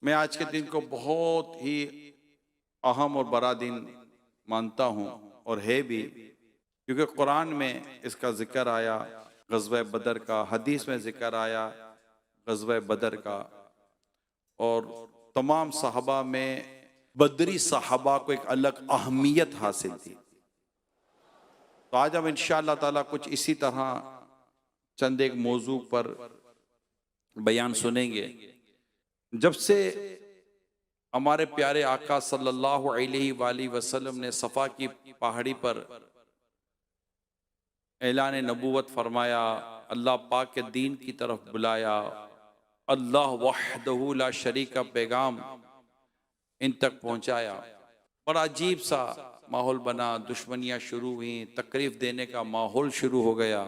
मैं आज के दिन को बहुत ही अहम और बड़ा दिन मानता हूँ और है भी, क्योंकि कुरान में इसका जिक्र आया, ग़ज़वा बदर का, हदीस में जिक्र आया ग़ज़वा बदर का, और तमाम सहाबा में बदरी सहाबा को एक अलग अहमियत हासिल थी। तो आज हम इंशाअल्लाह ताला कुछ इसी तरह चंद एक मौजू पर बयान सुनेंगे। जब से हमारे प्यारे आका सल्लल्लाहु अलैहि वसल्लम ने सफ़ा की पहाड़ी पर ऐलान नबूवत फरमाया, अल्लाह पाक के दीन की तरफ बुलाया, अल्लाह वहदहू ला शरीक का पैगाम इन तक पहुंचाया, बड़ा अजीब सा माहौल बना। दुश्मनियां शुरू हुई, तकलीफ देने का माहौल शुरू हो गया,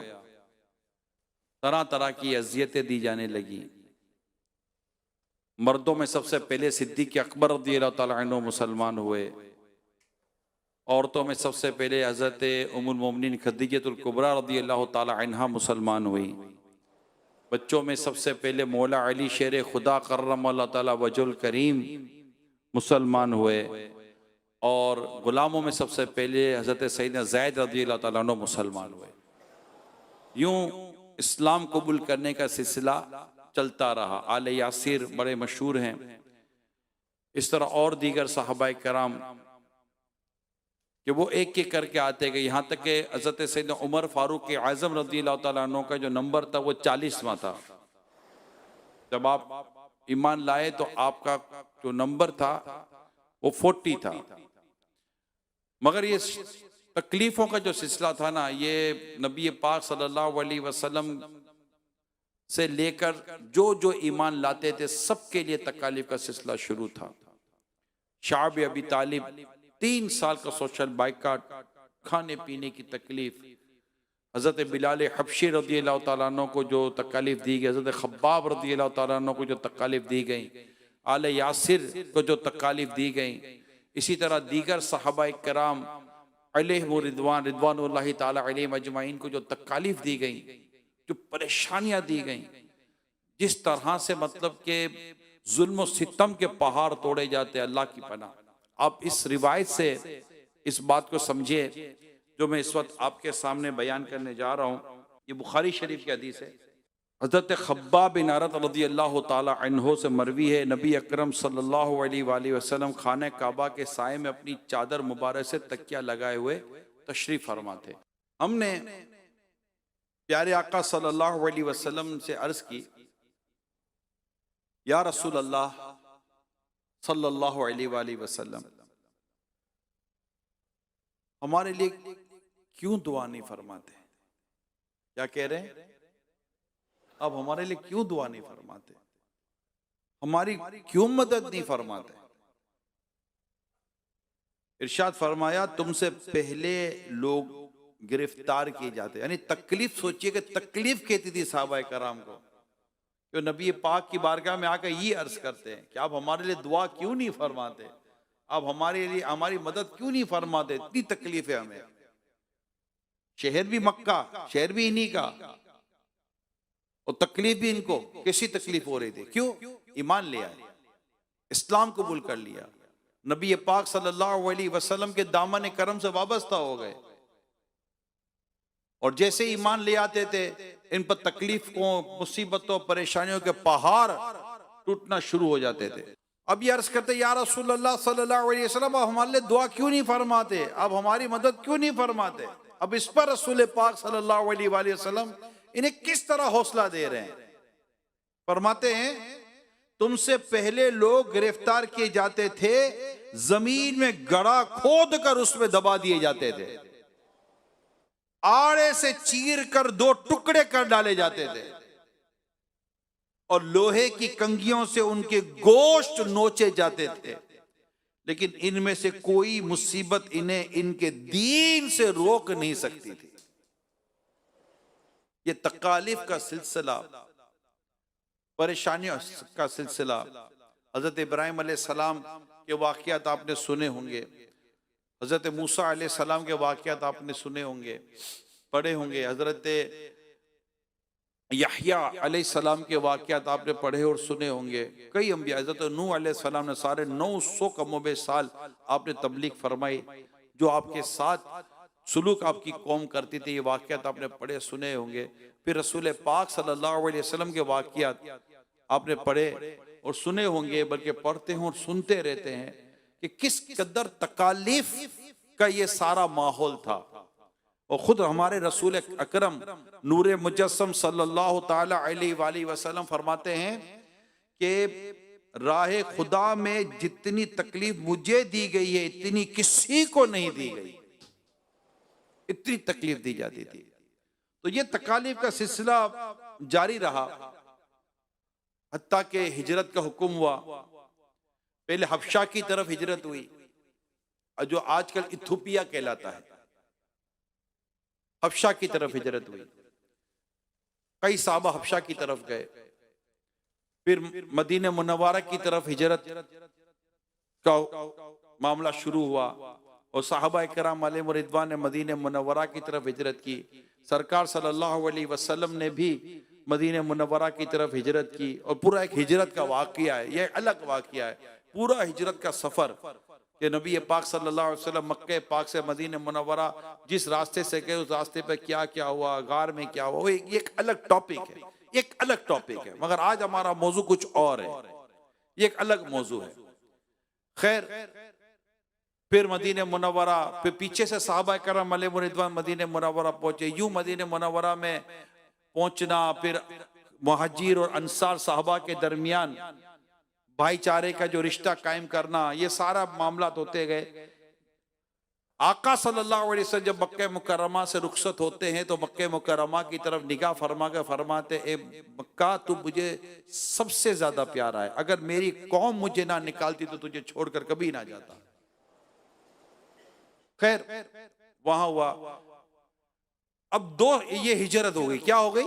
तरह तरह की अजियतें दी जाने लगी। मर्दों में सबसे पहले सिद्दीक़ अकबर रज़ियल्लाहु ताला अन्हु मुसलमान हुए। औरतों में सबसे पहले हज़रत उम्मुल मोमिनीन खदीजतुल कुबरा रज़ियल्लाहु ताला अन्हा मुसलमान हुई। बच्चों में सबसे पहले मौला अली शेर खुदा कर्रमल्लाहु ताला वजुल करीम मुसलमान हुए, और गुलामों में सबसे पहले हज़रत सैयदना ज़ैद रज़ियल्लाहु ताला अन्हु मुसलमान हुए। यूं इस्लाम कबूल करने का सिलसिला चलता रहा। आले यासिर बड़े मशहूर हैं, इस तरह और दीगर सहाबाए कराम कि वो एक एक करके आते गए, यहाँ तक कि हज़रत सैयदना उमर फारूक के आज़म रज़ियल्लाहु ताला अन्हु का जो नंबर था वो 40वां था। जब आप ईमान लाए तो आपका जो नंबर था वो 40 था। मगर ये तकलीफों का जो सिलसिला था ना, ये नबी पाक सल्लल्लाहु अलैहि वसल्लम से लेकर जो जो ईमान लाते थे सबके लिए तकालीफ का सिलसिला शुरू था। शाब अबी तालिब 3 साल का सोशल बाइकाट, खाने पीने की तकलीफ। हज़रत बिलाल हबशी रज़ियल्लाहु ताला अन्हु को जो तकालीफ दी गई, हज़रत खब्बाब रज़ियल्लाहु ताला अन्हु को जो तकालीफ दी गई, आले यासिर को जो तकालीफ दी गई, इसी तरह दीगर सहाबाए कराम अलैहिम रिदवान रिदवानुल्लाहि ताला अलैहिम अजमाइन को जो तकालीफ दी गई, जो परेशानियां दी गई, जिस तरह से मतलब के जुल्म और सितम के पहाड़ तोड़े जाते, अल्लाह की पनाह। आप इस रिवायत से इस बात को समझिए जो मैं इस वक्त आपके सामने बयान करने जा रहा हूँ। ये बुखारी शरीफ की हदीस है। हज़रत खब्बाब बिन अरत रज़ियल्लाहु ताला अन्हु से मरवी है, नबी अकरम सल्लल्लाहु अलैहि वसल्लम खाने काबा के साए में अपनी चादर मुबारक से तकिया लगाए हुए तशरीफ फरमा थे। हमने प्यारे आका सल्लल्लाहु अलैहि वसल्लम से अर्ज की, या रसूल अल्लाह सल्लल्लाहु अलैहि वसल्लम, हमारे लिए क्यों दुआ नहीं फरमाते? क्या कह रहे हैं? अब हमारे लिए क्यों दुआ नहीं फरमाते, हमारी क्यों मदद नहीं फरमाते? इरशाद फरमाया, तुमसे पहले लोग गिरफ्तार किए जाते। यानी तकलीफ, सोचिए कि तकलीफ कहती थी सहाबाए कराम को, जो नबी पाक की बारगाह में आकर ये अर्ज करते हैं कि आप हमारे लिए दुआ क्यों नहीं फरमाते, आप हमारे लिए हमारी मदद क्यों नहीं फरमाते? इतनी तकलीफ है हमें। शहर भी मक्का, शहर भी इन्हीं का, और तकलीफ भी इनको। कैसी तकलीफ हो रही थी? क्यों? ईमान ले आए, इस्लाम कबूल कर लिया, नबी पाक सल्लल्लाहु अलैहि वसल्लम के दामन करम से वाबस्ता हो गए, और जैसे ईमान ले आते थे इन पर तकलीफों, मुसीबतों, परेशानियों के पहाड़ टूटना शुरू हो जाते थे। अब ये अर्ज करते, या रसूल अल्लाह सल्लल्लाहु अलैहि वसल्लम, आप हमारे लिए दुआ क्यों नहीं फरमाते, आप हमारी मदद क्यों नहीं फरमाते? अब इस पर रसूल पाक सल्लल्लाहु अलैहि वसल्लम इन्हें किस तरह हौसला दे रहे हैं। फरमाते हैं, तुमसे पहले लोग गिरफ्तार किए जाते थे, जमीन में गड़ा खोद कर उसमें दबा दिए जाते थे, आड़े से चीर कर 2 टुकड़े कर डाले जाते थे, और लोहे की कंगियों से उनके गोश्त नोचे जाते थे, लेकिन इनमें से कोई मुसीबत इन्हें इनके दीन से रोक नहीं सकती थी। ये तकालीफ का सिलसिला, परेशानियों का सिलसिला, हजरत इब्राहिम अलैहिस्सलाम के वाक़यात आपने सुने होंगे, हजरत मूसा अलैहिस्सलाम के वाक़यात आपने सुने होंगे, पढ़े होंगे, हजरत यहया अलैहिस्सलाम के वाक़यात आपने पढ़े और सुने होंगे। कई अंबिया, हज़रत नूह अलैहिस्सलाम ने साढ़े 900 कमोबे साल आपने तबलीग फरमाई, जो आपके साथ सुलूक आपकी कौम करती थी, ये वाक़यात आपने पढ़े सुने होंगे। फिर रसूल पाक सल्लल्लाहु अलैहि वसल्लम के वाक़यात आपने पढ़े और सुने होंगे, बल्कि पढ़ते हैं और सुनते रहते हैं कि किस कदर तकालीफ का ये सारा माहौल था। और खुद हमारे रसूल अकरम नूरे मुजस्सम सल्लल्लाहु ताला अलैहि वसल्लम फरमाते हैं कि राह खुदा में जितनी तकलीफ मुझे दी गई है इतनी किसी को नहीं दी गई, इतनी तकलीफ दी जाती थी। तो ये तकालीफ का सिलसिला जारी रहा, हत्ता के हिजरत का हुक्म हुआ। पहले हबशा की तरफ हिजरत हुई, जो आजकल इथोपिया कहलाता है, हबशा की तरफ हिजरत हुई। कई साहबा हबशा की तरफ गए। फिर मदीने मुनव्वरा की तरफ हिजरत का मामला शुरू हुआ और साहबा किराम अलैहिम रिदवान ने मदीने मुनव्वरा की तरफ हिजरत की। सरकार सल्लल्लाहु अलैहि वसल्लम ने भी मदीने मुनव्वरा की तरफ हिजरत की। और पूरा एक हिजरत का वाक़या है, यह अलग वाक़या है, पूरा हिजरत का सफर कि नबी पाक सल्लल्लाहु अलैहि वसल्लम मक्के पाक से मदीने मुनव्वरा जिस रास्ते से गए उस रास्ते पे क्या क्या हुआ, गार में क्या हुआ, वो एक अलग टॉपिक है, एक अलग टॉपिक है। मगर आज हमारा मौजू कुछ और है, ये एक अलग मौजू है। खैर, फिर मदीने मुनव्वरा, फिर पीछे से साहबा करम अलैहिम रिदवान मदीने मुनव्वरा पहुंचे। यूं मदीने मुनव्वरा में पहुंचना, फिर मुहाजिर और अंसार साहबा के दरमियान भाईचारे का जो रिश्ता कायम करना, ये सारा मामला होते गए। आका सल्लल्लाहु अलैहि वसल्लम जब मक्के मुकर्रमा से रुखसत होते हैं तो मक्के मुकर्रमा की तरफ निगाह फरमा कर फरमाते, ए मक्का तू मुझे सबसे ज्यादा प्यारा है, अगर मेरी कौम मुझे ना निकालती तो तुझे छोड़कर कभी ना जाता। खैर, वहां हुआ। अब दो ये हिजरत हो गई, क्या हो गई?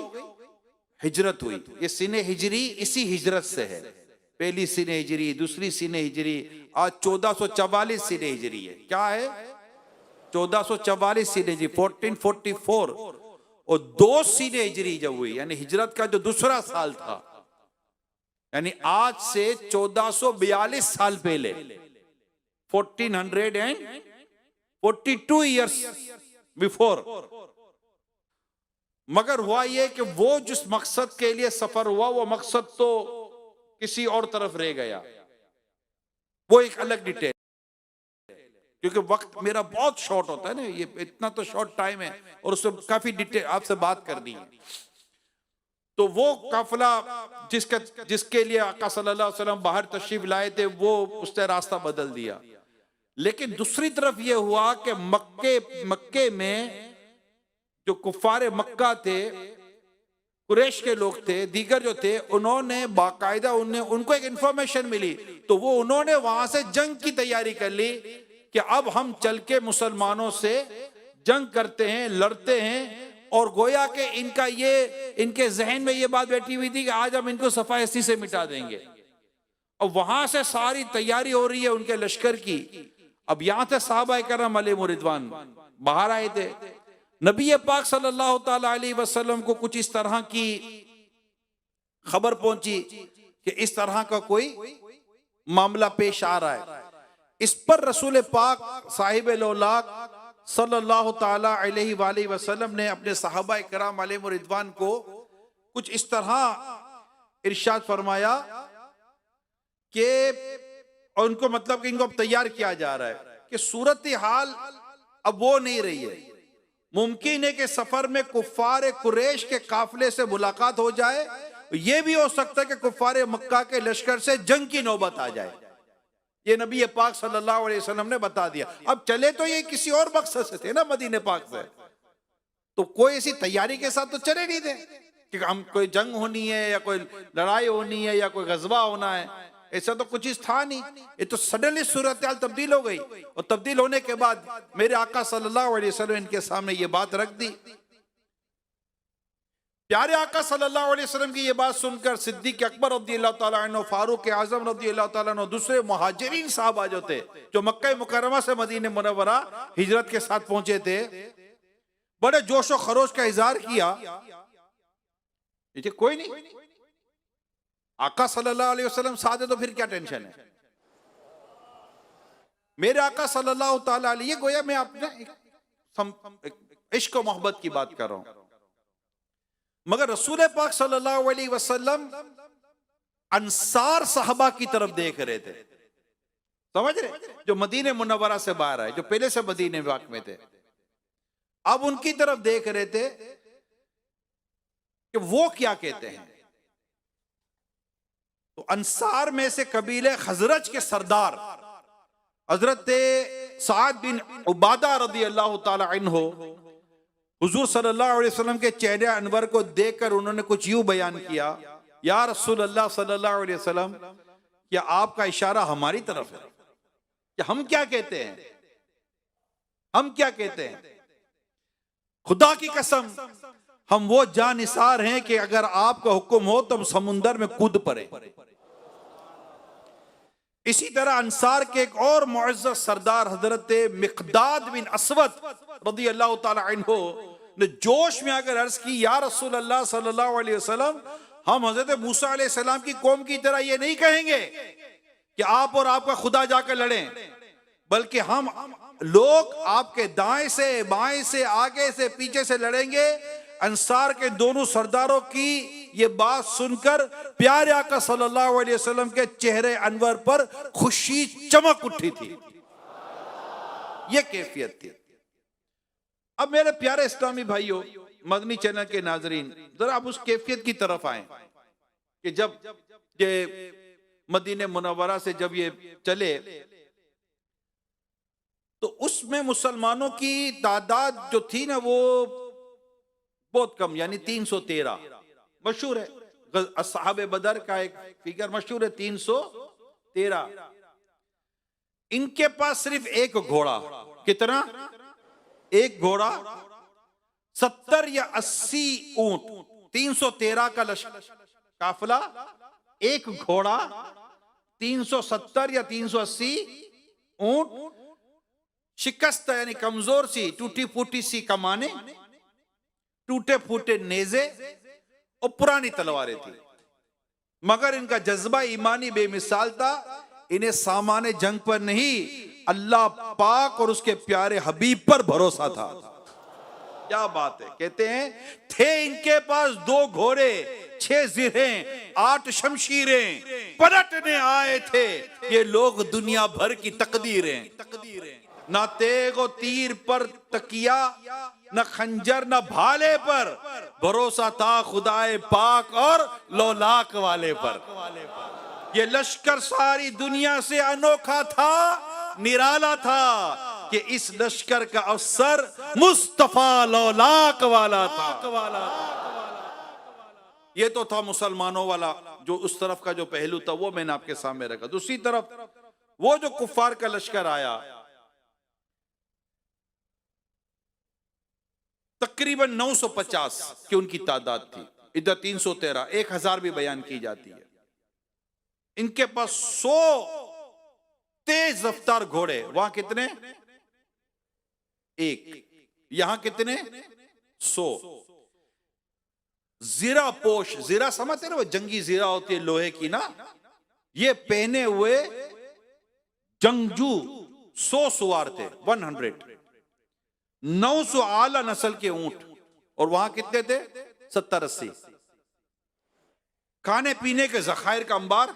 हिजरत हुई। ये सीने हिजरी इसी हिजरत से है। पहली सीने हिजरी, दूसरी सीने हिजरी, आज 1444 सीने हिजरी है। क्या है? 1444 सीने हिजरी, 1444। और 2 सीने हिजरी जब हुई, यानी हिजरत का जो दूसरा साल था, यानी आज से 1442 साल पहले, 1442 ईयर्स बिफोर। मगर हुआ यह कि वो जिस मकसद के लिए सफर हुआ वो मकसद तो किसी और तरफ रह गया। वो एक अलग डिटेल, क्योंकि वक्त मेरा बहुत शॉर्ट होता है ना, ये इतना तो शॉर्ट टाइम है और उससे काफी डिटेल आपसे बात करनी है। तो वो काफिला जिसके लिए आका सल्लल्लाहु अलैहि वसल्लम बाहर तशरीफ लाए थे, वो उसने रास्ता बदल दिया। लेकिन दूसरी तरफ ये हुआ कि मक्के में जो कुफारे मक्का थे, कुरैश के लोग थे, दीगर जो थे, उन्होंने बाकायदा उनको एक इंफॉर्मेशन मिली, तो वो उन्होंने वहां से जंग की तैयारी कर ली कि अब हम चल के मुसलमानों से जंग करते हैं, लड़ते हैं। और गोया के इनके जहन में ये बात बैठी हुई थी कि आज हम इनको सफायसी से मिटा देंगे। और वहां से सारी तैयारी हो रही है उनके लश्कर की। अब यहां से साहबा करम अलैहिम रिदवान बाहर आए थे। नबी पाक सल्लल्लाहु ताला अलैहि वसल्लम को कुछ इस तरह की खबर पहुंची कि इस तरह का कोई मामला पेश आ रहा है। इस पर रसूल पाक साहिब लौलाक सल्लल्लाहु ताला अलैहि वसल्लम ने अपने सहाबा किराम अलैहिम रिदवान को कुछ इस तरह इरशाद फरमाया कि उनको मतलब कि इनको अब तैयार किया जा रहा है कि सूरत हाल अब वो नहीं रही है। मुमकिन है कि सफर में कुफ्फार कुरैश के काफिले से मुलाकात हो जाए, यह भी हो सकता है कि कुफ्फार मक्का के लश्कर से जंग की नौबत आ जाए। ये नबी पाक सल्लल्लाहु अलैहि वसल्लम ने बता दिया। अब चले तो ये किसी और मकसद से थे ना, मदीने पाक से, तो कोई ऐसी तैयारी के साथ तो चले नहीं थे कि हम कोई जंग होनी है या कोई लड़ाई होनी है या कोई गजबा होना है, ऐसा तो कुछ था नहीं। ये तो सडनली सूरत हाल तब्दील हो गई। और तब्दील होने के बाद मेरे आका सल्लल्लाहु अलैहि वसल्लम इनके सामने ये बात रख दी। प्यारे आका सल्लल्लाहु अलैहि वसल्लम की ये बात सुनकर सिद्दीक अकबर रज़ियल्लाहु ताला अन्हु, फारूक आज़म रज़ियल्लाहु ताला अन्हु, दूसरे मुहाजिरीन साहबा जो थे, जो मक्का मुकर्रमा से मदीने मुनव्वरा हिजरत के साथ पहुंचे थे, बड़े जोश और खरोश का इजहार किया। ये कोई नहीं, आका सल्लल्लाहु अलैहि वसल्लम साथ है तो फिर क्या टेंशन है। मेरे आका सल्लल्लाहु ताला अलैहि, गोया मैं अपने इश्क और मोहब्बत की बात कर रहा हूं, मगर रसूल पाक सल्लल्लाहु अलैहि वसल्लम अंसार साहबा की तरफ देख रहे थे, समझ रहे, जो मदीने मुनव्वरा से बाहर आए, जो पहले से मदीने वाक़ में थे, अब उनकी तरफ देख रहे थे कि वो क्या कहते हैं। तो अंसार में से कबीले खजरज के सरदार हजरत साद बिन उबादा रदी अल्लाह ताला अन्हो हुजूर सल्लल्लाहु अलैहि वसल्लम के चेहरे अनवर को देखकर उन्होंने कुछ यूं बयान किया, या रसूल अल्लाह सल्लल्लाहु अलैहि वसल्लम, क्या आपका इशारा हमारी तरफ है, कि हम क्या कहते हैं, हम क्या कहते हैं। खुदा की कसम हम वो जानिसार हैं कि अगर आपका हुक्म हो तो हम समुंदर में कूद पड़े। इसी तरह अंसार के एक और मुअज़्ज़ज़ सरदार हजरत मिक़दाद बिन अस्वद रज़ी अल्लाह ताला अन्हु ने जोश में आकर अर्ज की, या रसूल अल्लाह सल्लल्लाहु अलैहि वसल्लम, हम हजरत मूसा अलैहि सलाम की कौम की तरह ये नहीं कहेंगे कि आप और आपका खुदा जाकर लड़ें, बल्कि हम लोग आपके दाएं से बाएं से आगे से पीछे से लड़ेंगे। अंसार के दोनों सरदारों की ये बात सुनकर प्यारे आका सल्लल्लाहु अलैहि वसल्लम के चेहरे अनवर पर खुशी चमक उठी थी, ये कैफियत थी। अब मेरे प्यारे इस्लामी भाइयों, मदनी चैनल के नाजरीन, जरा आप उस कैफियत की तरफ आए कि जब ये मदीने मुनव्वरा से जब ये चले तो उसमें मुसलमानों की तादाद जो थी ना वो बहुत कम, यानी 313। मशहूर है असहाबे बदर का एक फिगर मशहूर है 313। इनके पास सिर्फ एक घोड़ा, कितना, एक घोड़ा, 70 या 80 ऊंट, 313 का काफिला, एक घोड़ा, 370 या 380 ऊंट, शिकस्त यानी कमजोर सी टूटी फूटी सी कमाने, टूटे फूटे नेजे और पुरानी तलवारें थी, मगर इनका जज्बा ईमानी बेमिसाल था। इन्हें सामाने जंग पर नहीं, अल्लाह पाक और उसके प्यारे हबीब पर भरोसा था। क्या बात है। कहते हैं थे इनके पास 2 घोड़े, 6 जिरहें, 8 शमशीरें, पलटने आए थे ये लोग दुनिया भर की तकदीरें। ना तेग और तीर पर तकिया, न खंजर न भाले पर, भरोसा था खुदाए पाक और लौलाक वाले पर। ये लश्कर सारी दुनिया से अनोखा था, निराला था कि इस लश्कर का अफसर मुस्तफा लौलाक वाला था। ये तो था मुसलमानों वाला जो उस तरफ का जो पहलू था, वो मैंने आपके सामने रखा। दूसरी तरफ वो जो कुफार का लश्कर आया, तकरीबन 950 की उनकी तादाद थी, इधर 313, 1000 भी बयान की जाती है। इनके पास 100 तेज रफ्तार घोड़े, वहां कितने, 1, यहां कितने, 100। जीरा पोश, जीरा समझते ना, वो जंगी जीरा होती है लोहे की ना, ये पहने हुए जंगजू 100 सवार थे, 100, 900 आला नस्ल के ऊंट, और वहां कितने थे, 70-80। खाने पीने के जखायर का अंबार,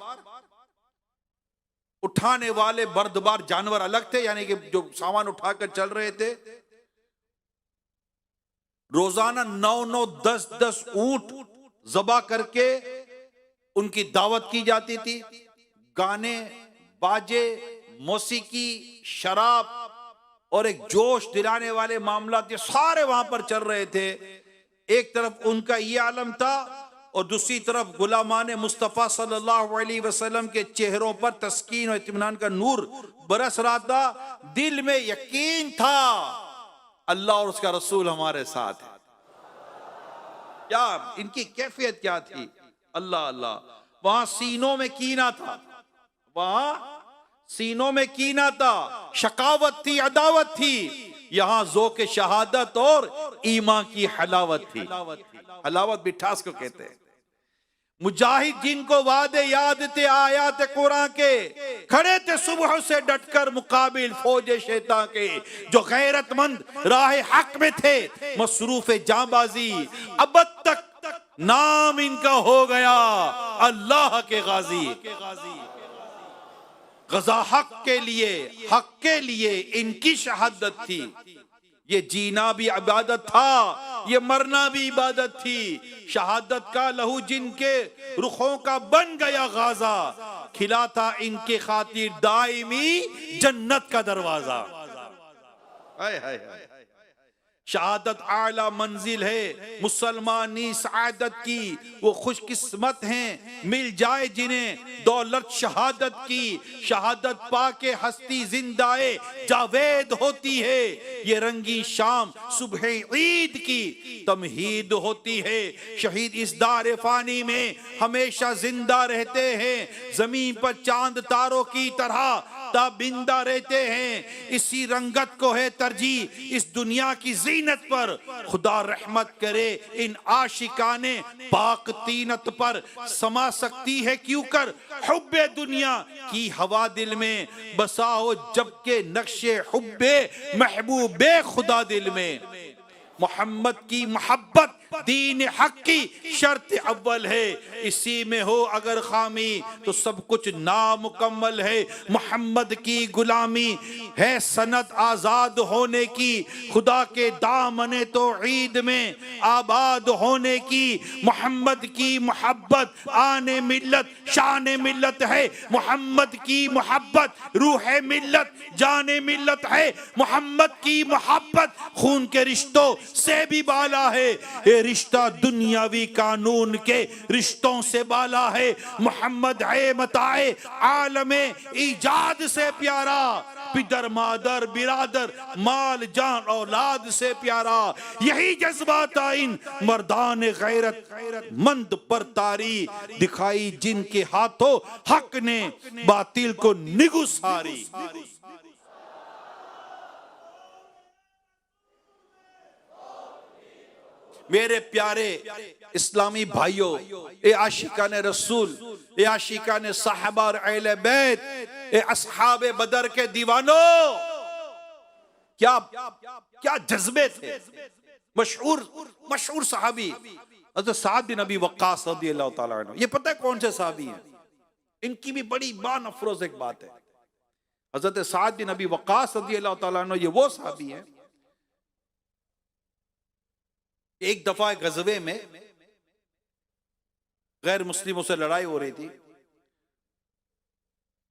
उठाने वाले बर्दबार जानवर अलग थे, यानी कि जो सामान उठाकर चल रहे थे। रोजाना 9-9, 10-10 ऊंट ज़बा करके उनकी दावत की जाती थी। गाने बाजे, मौसीकी, शराब और एक जोश दिलाने वाले मामला ये सारे वहां पर चल रहे थे। एक तरफ उनका ये आलम था और दूसरी तरफ गुलामान मुस्तफ़ा सल्लल्लाहु अलैहि वसल्लम के चेहरों पर तस्कीन और इत्मीनान का नूर बरस रहा था। दिल में यकीन था अल्लाह और उसका रसूल हमारे साथ है। क्या इनकी कैफियत क्या थी, अल्लाह अल्लाह। वहां सीनों में कीना था, वहां सीनों में कीना था, शकावत थी, अदावत थी। यहां ज़ौक़ शहादत और ईमान की हलावत थी। हलावत मिठास को कहते हैं। मुजाहिद जिनको वादे याद थे आयात कुरान के, खड़े थे सुबह से डटकर मुकाबिल फौजे शैतान के, जो गैरतमंद राह हक में थे मसरूफ जांबाजी, अब तक नाम इनका हो गया अल्लाह के गाजी। गजा हक के लिए इनकी शहादत थी। ये जीना भी इबादत था, ये मरना भी इबादत थी। शहादत का लहू जिनके रुखों का बन गया गाजा, खिला था इनके खातिर दायमी जन्नत का दरवाजा। हाय हाय हाय। शहादत आला मंजिल है मुसलमानी सआदत की, वो खुशकिस्मत हैं मिल जाए जिन्हें दौलत शहादत की। शहादत पाके हस्ती जिंदाए जावेद होती है, ये रंगी शाम सुबह ईद की तमहीद होती है। शहीद इस दार फानी में हमेशा जिंदा रहते हैं, जमीन पर चांद तारों की तरह ताबिंदा रहते हैं। इसी रंगत को है तरजीह इस दुनिया की जीनत पर, खुदा रहमत करे इन आशिकाने पाक तीनत पर। समा सकती है क्यों कर हुब्बे दुनिया की हवा दिल में, बसाओ जबकि नक्शे हुब्बे महबूबे खुदा दिल में। मोहम्मद की मोहब्बत दीन हक की शर्त अव्वल है, इसी में हो अगर खामी तो सब कुछ नामुकम्मल है। मोहम्मद की गुलामी है सनत आजाद होने की, खुदा के दामने तो ईद में आबाद होने की। मोहम्मद की मोहब्बत आने मिल्लत शान मिल्लत है, मोहम्मद की मोहब्बत रूह मिल्लत जाने मिल्लत है। मोहम्मद की मोहब्बत खून के रिश्तों से भी बाला है, ये रिश्ता दुनियावी कानून के रिश्तों से बाला है। मोहम्मद है मताए आलमे इजाद से प्यारा, पिदर मादर बिरादर माल जान औलाद से प्यारा। यही जज्बात इन मर्दान गैरत मंद पर तारी, दिखाई जिनके हाथों हक ने बातिल को निगुसारी। मेरे प्यारे इस्लामी भाइयों, ए आशिकाने रसूल, ए आशिकाने साहबा और अहले बैत, ए अस्हाबे बदर के दीवानों, क्या क्या जज्बे थे। मशहूर सहाबी हज़रत साद बिन अबी वक्कास रज़ियल्लाहु ताला अन्हु, ये पता है कौन से सहाबी हैं? इनकी भी बड़ी बानफरोज एक बात है। हज़रत साद बिन अबी वक्कास रज़ियल्लाहु ताला अन्हु ये वो सहाबी हैं, एक दफा गजवे में गैर मुस्लिमों से लड़ाई हो रही थी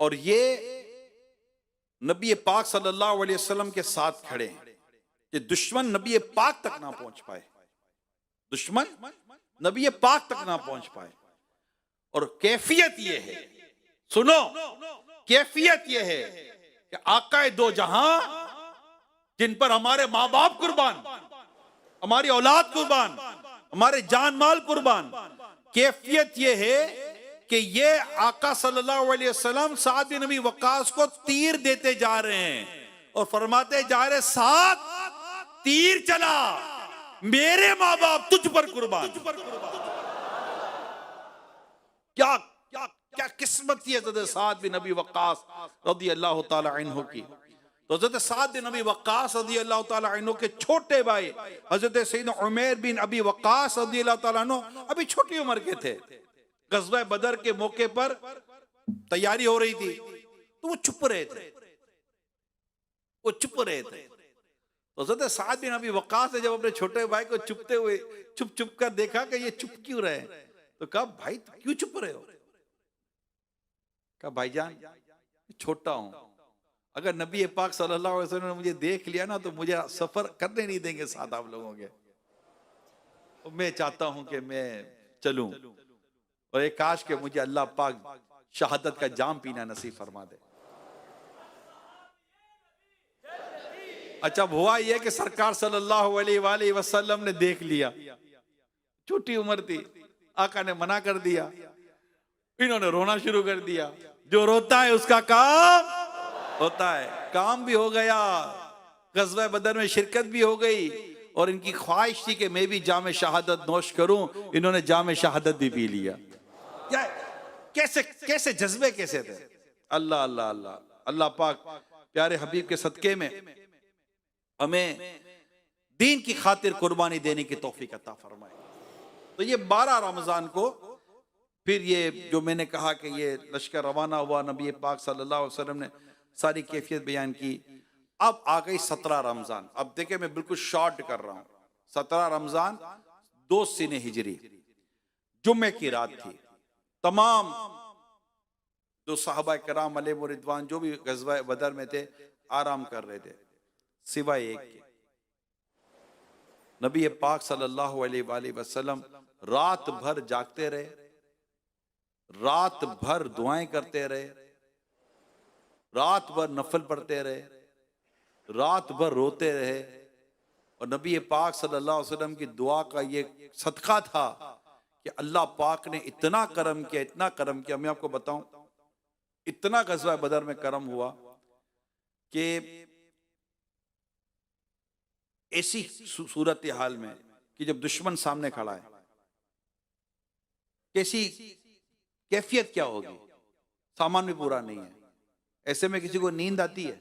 और ये नबी पाक सल्लल्लाहु अलैहि वसल्लम के साथ खड़े हैं कि दुश्मन नबी पाक तक ना पहुंच पाए, दुश्मन नबी पाक तक ना पहुंच पाए। और कैफियत ये है, सुनो, कैफियत ये है कि आकाए दो जहां जिन पर हमारे माँ बाप कुर्बान, हमारी औलाद कुर्बान, हमारे जान माल कुर्बान, कैफियत ये है कि ये आका सल्लल्लाहु अलैहि वसल्लम साद बिन अबी वक्कास को तीर देते जा रहे हैं और फरमाते जा रहे, साद तीर चला, मेरे माँ बाप तुझ पर कुर्बान। क्या क्या क्या किस्मत थी हज़रत साद बिन अबी वक्कास रज़ियल्लाहु ताला अन्हु की। तो हज़रत साद बिन अबी वक्कास रज़ियल्लाहु ताला अन्हु के छोटे भाई हज़रत सैयदना उमैर बिन अबी वक्कास रज़ियल्लाहु ताला अन्हु अभी छोटी उम्र के थे। गज़वा बदर के मौके पर तैयारी हो रही थी तो वो चुप रहे थे, वो चुप रहे थे। तो हज़रत साद बिन अबी वक्कास ने जब अपने छोटे भाई को चुपते हुए चुप चुप कर देखा कि ये चुप क्यों रहे, तो कहा, भाई क्यों चुप रहे हो? कहा, भाईजान छोटा हूं, अगर नबी पाक सल्लल्लाहु अलैहि वसल्लम ने मुझे देख लिया ना तो मुझे सफर करने नहीं देंगे साथ आप लोगों के। तो मैं चाहता हूं कि मैं चलूं और एक काश के मुझे अल्लाह पाक शहादत का जाम पीना नसीब फरमा दे। अच्छा, हुआ यह कि सरकार सल्लल्लाहु अलैहि वसल्लम ने देख लिया, छोटी उम्र थी, आका ने मना कर दिया, इन्होंने रोना शुरू कर दिया। जो रोता है उसका काम होता है, काम भी हो गया, गज़वा बदर में शिरकत भी हो गई और इनकी ख्वाहिश थी कि मैं भी जाम शहादत नोश करूं, इन्होंने जाम शहादत भी पी लिया। क्या कैसे कैसे जज्बे कैसे थे। अल्लाह अल्लाह अल्लाह अल्लाह पाक प्यारे हबीब के सदके में हमें दीन की खातिर कुर्बानी देने की तौफीक अता फरमाए। तो ये 12 रमजान को फिर ये जो मैंने कहा कि ये लश्कर रवाना हुआ, नबी पाक सल्लल्लाहु अलैहि वसल्लम ने सारी कैफियत बयान की। अब आ गई 17 रमजान। अब देखिए मैं बिल्कुल शॉर्ट कर रहा हूं। 17 रमजान 2 सीने हिजरी, जुम्मे की रात थी। तमाम जो साहबा कराम अलैहिम रिदवान जो भी गज़वा बदर में थे आराम कर रहे थे, सिवाय एक के। नबी पाक सल्लल्लाहु अलैहि वसल्लम रात भर जागते रहे, रात भर दुआएं करते रहे, रात भर नफल पढ़ते रहे, रात भर रोते रहे। और नबी पाक सल्लल्लाहु अलैहि वसल्लम की दुआ का ये सदका था कि अल्लाह पाक ने इतना करम किया, इतना करम किया। मैं आपको बताऊं, इतना गज़वा बदर में करम हुआ कि ऐसी सूरत हाल में कि जब दुश्मन सामने खड़ा है, कैसी कैफियत क्या होगी, सामान भी पूरा नहीं है। ऐसे में किसी को नींद आती है?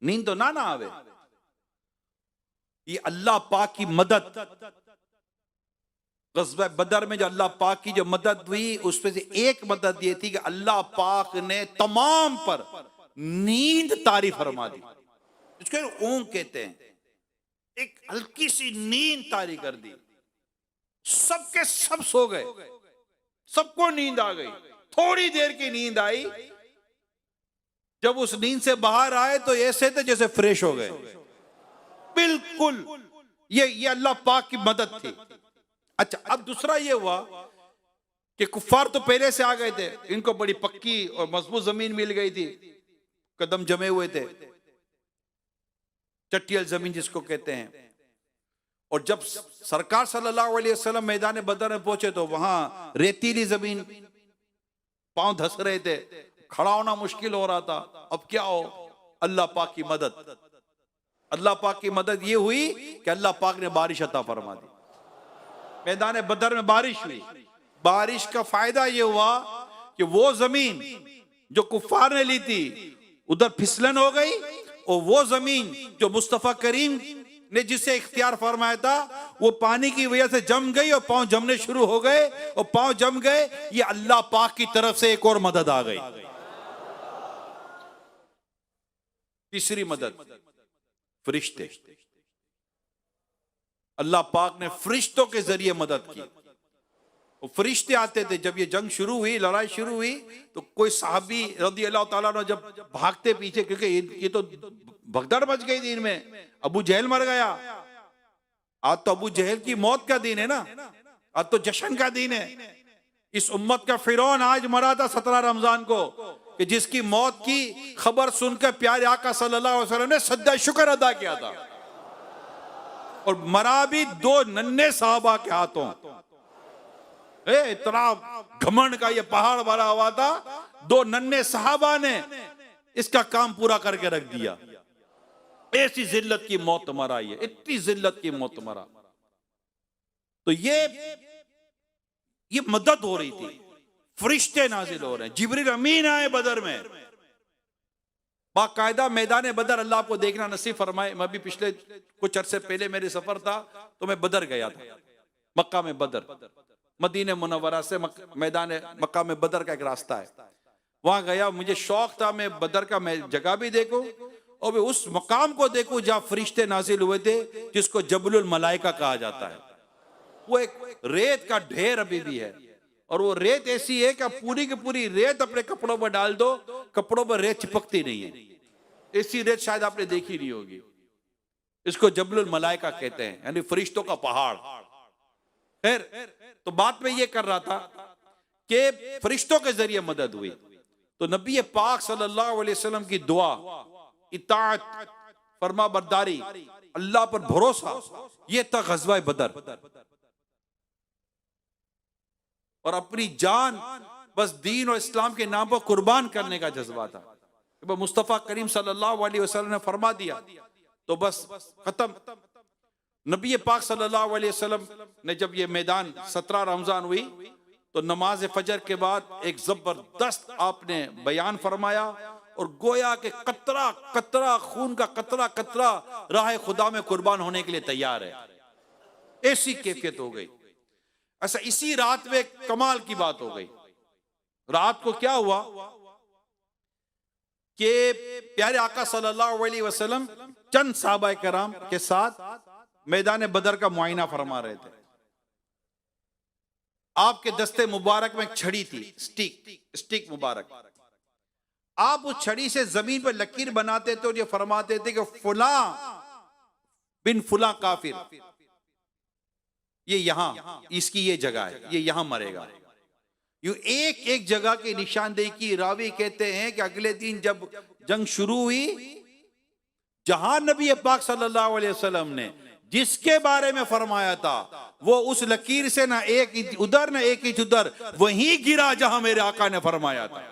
नींद तो ना आवे। ये अल्लाह पाक की मदद, ग़ज़वा बदर में जो अल्लाह पाक की जो मदद हुई, उसमें से एक मदद ये थी कि अल्लाह पाक ने तमाम पर नींद तारी फरमा दी। इसको ऊँग कहते हैं। एक हल्की सी नींद तारी कर दी, सबके सब सो गए, सबको नींद आ गई। थोड़ी देर की नींद आई, जब उस नींद से बाहर आए तो ऐसे थे जैसे फ्रेश हो गए बिल्कुल। ये अल्लाह पाक की मदद थी। अच्छा, अब दूसरा ये हुआ कि कुफ्फार तो पहले से आ गए थे, इनको बड़ी पक्की और मजबूत जमीन मिल गई थी, कदम जमे हुए थे, चट्टियल जमीन जिसको कहते हैं। और जब सरकार सल्लल्लाहु अलैहि वसल्लम मैदान बदर में पहुंचे तो वहां रेतीली जमीन, पांव धस रहे थे, खड़ा होना मुश्किल हो रहा था। अब क्या हो? अल्लाह पाक की मदद। अल्लाह पाक की मदद ये हुई कि अल्लाह पाक ने बारिश अता फरमा दी। मैदान बदर में बारिश हुई। बारिश का फायदा ये हुआ कि वो जमीन जो कुफ्फार ने ली थी उधर फिसलन हो गई, और वो जमीन जो मुस्तफा करीम ने जिसे इख्तियार फरमाया था वो पानी की वजह से जम गई और पांव जमने शुरू हो गए। और पांव जम गए, ये अल्लाह पाक की तरफ से एक और मदद आ गई। तीसरी मदद, फरिश्ते। अल्लाह पाक ने फरिश्तों के जरिए मदद की। वो फरिश्ते आते थे। जब ये जंग शुरू हुई, लड़ाई शुरू हुई, तो कोई साहबी रज़ी अल्लाह ताला अन्हु जब भागते पीछे, क्योंकि ये तो भगदड़ मच गई दिन में, अबू जहल मर गया। आज तो अबू जहल की मौत का दिन है ना, आज तो जश्न का दिन है। इस उम्मत का फिरौन आज मरा था 17 रमजान को, कि जिसकी मौत की खबर सुनकर प्यारे आका सल्लल्लाहु अलैहि वसल्लम ने सज्जा शुक्र अदा किया था। और मरा भी 2 नन्हे साहबा के हाथों। इतना घमंड का ये पहाड़ भरा हुआ था, 2 नन्हे साहबा ने इसका काम पूरा करके रख दिया। ऐसी जिल्लत की मौत मरा, ये इतनी जिल्लत की मौत मरा। तो ये मदद हो रही थी, फरिश्ते नाजिल हो रहे हैं। जिब्रील अमीन आए बदर में, बाकायदा मैदान बदर। अल्लाह आपको देखना नसीब फरमाए। मैं भी पिछले कुछ अरसे पहले मेरे सफर था, तो मैं बदर गया था। मक्का में बदर, मदीने मुनव्वरा से मैदान मक्का में बदर का एक रास्ता है, वहां गया। मुझे शौक था मैं बदर का मैं जगह भी देखूं और मैं उस मकाम को देखूं जहां फरिश्ते नाजिल हुए थे, जिसको जबलुल मलाइका कहा जाता है। वो एक रेत का ढेर अभी भी है, और वो रेत ऐसी है कि पूरी की पूरी रेत अपने कपड़ों पर डाल दो, कपड़ों पर रेत चिपकती नहीं है। ऐसी रेत शायद आपने देखी नहीं होगी। इसको जबलुल मलाइका कहते हैं, यानी फरिश्तों का पहाड़। खैर, तो बात में ये कर रहा था कि फरिश्तों के जरिए मदद हुई। तो नबी पाक सल्लल्लाहु अलैहि वसल्लम की दुआ, इताअत, फरमा बरदारी, अल्लाह पर भरोसा, ये था ग़ज़वा बदर। और अपनी जान बस दीन और इस्लाम के नाम पर कुर्बान करने का जज्बा था। मुस्तफ़ा करीम सल्लल्लाहु अलैहि वसल्लम ने फरमा दिया तो बस खत्म। नबी पाक सल्लल्लाहु अलैहि वसल्लम ने जब ये मैदान 17 रमजान हुई तो नमाज फजर के बाद एक जबरदस्त आपने बयान फरमाया और गोया के कतरा कतरा खून का कतरा कतरा राह खुदा में कुर्बान होने के लिए तैयार है। ऐसी कैफियत हो गई। ऐसा इसी रात में कमाल की बात हो गई। रात को क्या हुआ कि प्यारे आका सल्लल्लाहु अलैहि वसल्लम चंद साहबा कराम के साथ मैदान बदर का मुआयना फरमा रहे थे। आपके दस्ते मुबारक में एक छड़ी थी, स्टिक मुबारक। आप उस छड़ी से जमीन पर लकीर बनाते थे और ये फरमाते थे कि फुला बिन फुला काफिर, ये यहां इसकी ये जगह है, ये यहां मरेगा। यूं एक एक जगह की निशानदेही की। रावी कहते हैं कि अगले दिन जब जंग शुरू हुई, जहां नबी पाक सल्लल्लाहु अलैहि वसल्लम ने जिसके बारे में फरमाया था वो उस लकीर से ना एक इंच उधर ना एक इंच उधर वहीं गिरा जहां मेरे आका ने फरमाया था।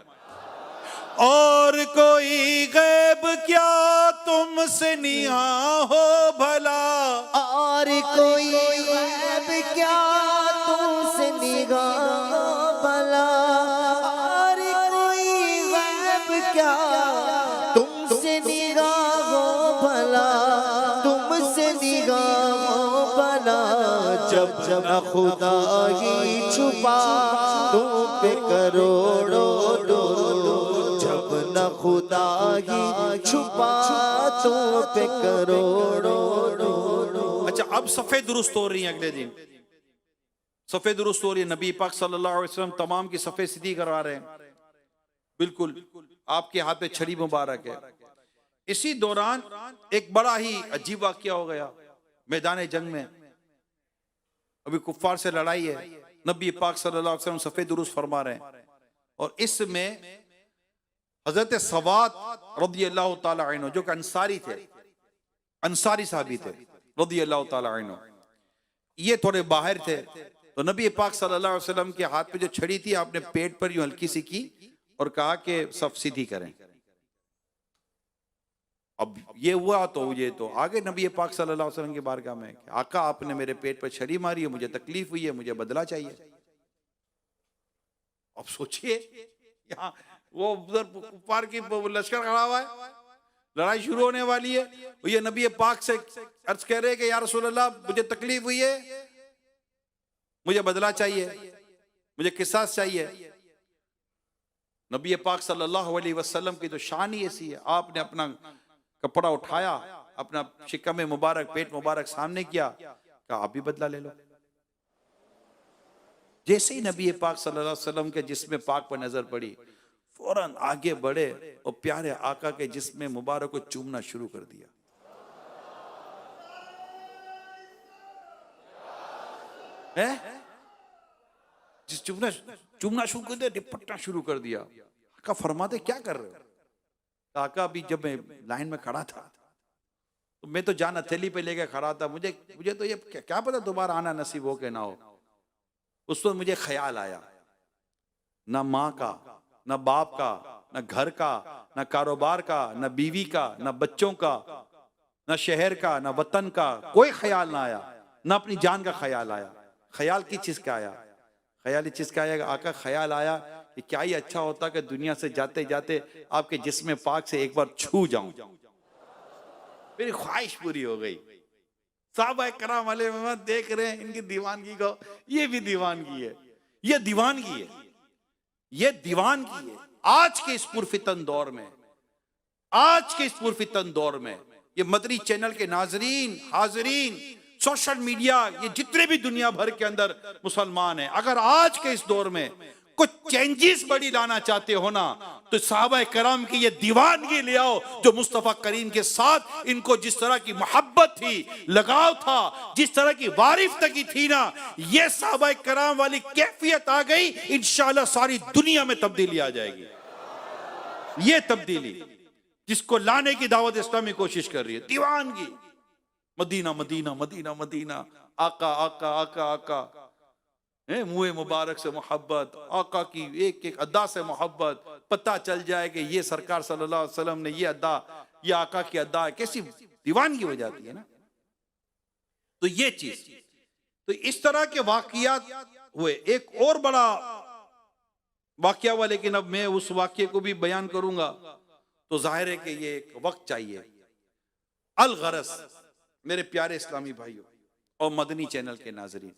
और कोई गैब क्या तुमसे निहा हो भला, और कोई गैब क्या तुमसे निगाह भला, और कोई गैब क्या तुमसे निगाह भला, तुमसे निगाह भला। जब न खुदा ही छुपा तुम पे करोड़ों दो, जब न खुदा ही छुपा तुम पे करोड़ों दो। अच्छा, अब सफ़े दुरुस्त हो रही है। अगले दिन सफ़े दुरुस्त हो रही है। नबी पाक सल्लल्लाहु अलैहि वसल्लम तमाम की सफ़े सीधी करवा रहे हैं। बिल्कुल आपके हाथ पे छड़ी मुबारक है। इसी दौरान एक बड़ा ही अजीब वाकया हो गया मैदान जंग में। अभी कुफ्फार से लड़ाई है, नबी पाक सल्लल्लाहु अलैहि वसल्लम सफ़े दुरुस्त फरमा रहे हैं और इसमें हजरत सवाद रज़ियल्लाहु ताला अन्हु जो कि अंसारी थे, अंसारी साहबी थे रज़ियल्लाहु ताला अन्हु, ये थोड़े बाहर थे। तो नबी पाक सल्लल्लाहु अलैहि वसल्लम के हाथ पे जो छड़ी थी आपने पेट पर यूं हल्की सी की और कहा कि सब सीधी करें। अब ये हुआ तो ये तो आगे नबी पाक सल्लल्लाहु अलैहि वसल्लम की बारगाह में, आका आपने मेरे पेट पर छड़ी मारी है, मुझे तकलीफ हुई है, मुझे बदला चाहिए। अब सोचिए यहाँ वो उधर कुफार की लश्कर खड़ा हुआ है, लड़ाई शुरू होने वाली है, ये नबी पाक से अर्ज कह रहे कि या रसूल अल्लाह मुझे तकलीफ हुई है, मुझे बदला चाहिए, मुझे किसास चाहिए। नबी पाक सल्लल्लाहु अलैहि वसल्लम की तो शान ही ऐसी है। आपने अपना कपड़ा उठाया, अपना शिकम मुबारक पेट मुबारक सामने किया, कहा आप भी बदला ले लो। जैसे ही नबी पाक सल्लल्लाहु अलैहि वसल्लम के जिस्म पाक पर नजर पड़ी, फौरन आगे बढ़े और प्यारे आका के जिस्म मुबारक को चूमना शुरू कर दिया। है जिस चूमना शुरू कर दिया, निपटना शुरू कर दिया। आका फरमाते क्या कर रहे हो? आका अभी जब मैं लाइन में खड़ा था तो मैं तो जान हथेली पे लेके खड़ा था, मुझे तो ये क्या पता दोबारा आना नसीब हो के ना हो। उस वक्त मुझे ख्याल आया, ना माँ का, ना बाप का, ना घर का, ना कारोबार का, ना बीवी का, ना बच्चों का, ना शहर का, ना वतन का कोई ख्याल ना आया, ना अपनी जान का ख्याल आया। ख्याल किस चीज का आया? ख्याल इस चीज का आया, आका ख्याल आया कि क्या ही अच्छा होता कि दुनिया से जाते जाते आपके जिस्म पाक से एक बार छू जाऊं। मेरी ख्वाहिश पूरी हो गई। साहबा कराम वाले देख रहे हैं इनकी दीवानगी को, ये भी दीवानगी है, ये दीवानगी है, ये दीवानगी है। आज के इस पुरफितन दौर में, आज के इस पुरफितन दौर में ये मदरी चैनल के नाजरीन, हाजरीन, सोशल मीडिया, ये जितने भी दुनिया भर के अंदर मुसलमान हैं, अगर आज के इस दौर में कुछ चेंजेस बड़ी लाना चाहते हो ना, तो साहबा कराम की ये दीवानगी ले आओ, जो मुस्तफा करीम के साथ इनको जिस तरह की मोहब्बत थी, लगाव था, जिस तरह की वारिफ्तगी थी ना, ये साहबा कराम वाली कैफियत आ गई, इंशाअल्लाह सारी दुनिया में तब्दीली आ जाएगी। ये तब्दीली जिसको लाने की दावत इस्लामी कोशिश कर रही है, दीवानगी। मदीना मदीना मदीना मदीना, आका आका आका आका, मुँह मुबारक से मोहब्बत, आका की एक एक अदा से मोहब्बत। पता चल जाए कि ये सरकार सल्लल्लाहु अलैहि वसल्लम ने ये अदा, ये आका की अदा है, कैसी दीवानगी हो जाती है ना। तो ये चीज, तो इस तरह के वाकयात हुए। एक और बड़ा वाकया हुआ, लेकिन अब मैं उस वाक्य को भी बयान करूंगा तो जाहिर है कि ये एक वक्त चाहिए। अल गरस, मेरे प्यारे इस्लामी भाइयों और मदनी चैनल के नाजरीन,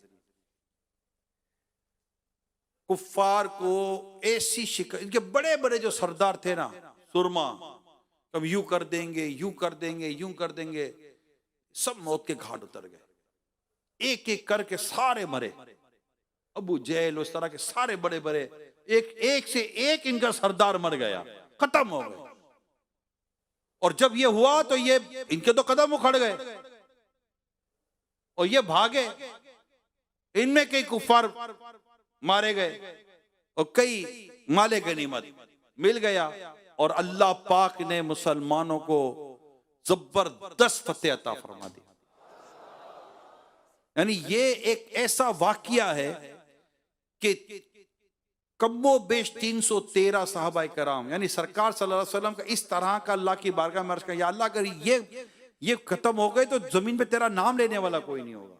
कुफ्फार को ऐसी शिकस्त, इनके बड़े बड़े जो सरदार थे ना, सुरमा, कब यूं कर देंगे, यूं कर देंगे, यूं कर देंगे, सब मौत के घाट उतर गए। एक एक करके सारे मरे। अबू जहल, उस तरह के सारे बड़े बड़े, एक से एक इनका सरदार मर गया, खत्म हो गए। और जब ये हुआ तो ये इनके तो कदम उखड़ गए और ये भागे। इनमें कई कुफ्फार मारे गए और कई माले गनीमत मिल गया। और अल्लाह पाक ने मुसलमानों को जबरदस्त फतेह अता फरमा दी। यानी ये एक ऐसा वाकया है कि कम्मो बेश 313 सहाबा कराम, यानी सरकार सल्लल्लाहु अलैहि वसल्लम का इस तरह का अल्लाह की बारगाह में अर्ज किया, या अल्लाह, अगर ये खत्म हो गए तो जमीन पे तेरा नाम लेने वाला कोई नहीं होगा।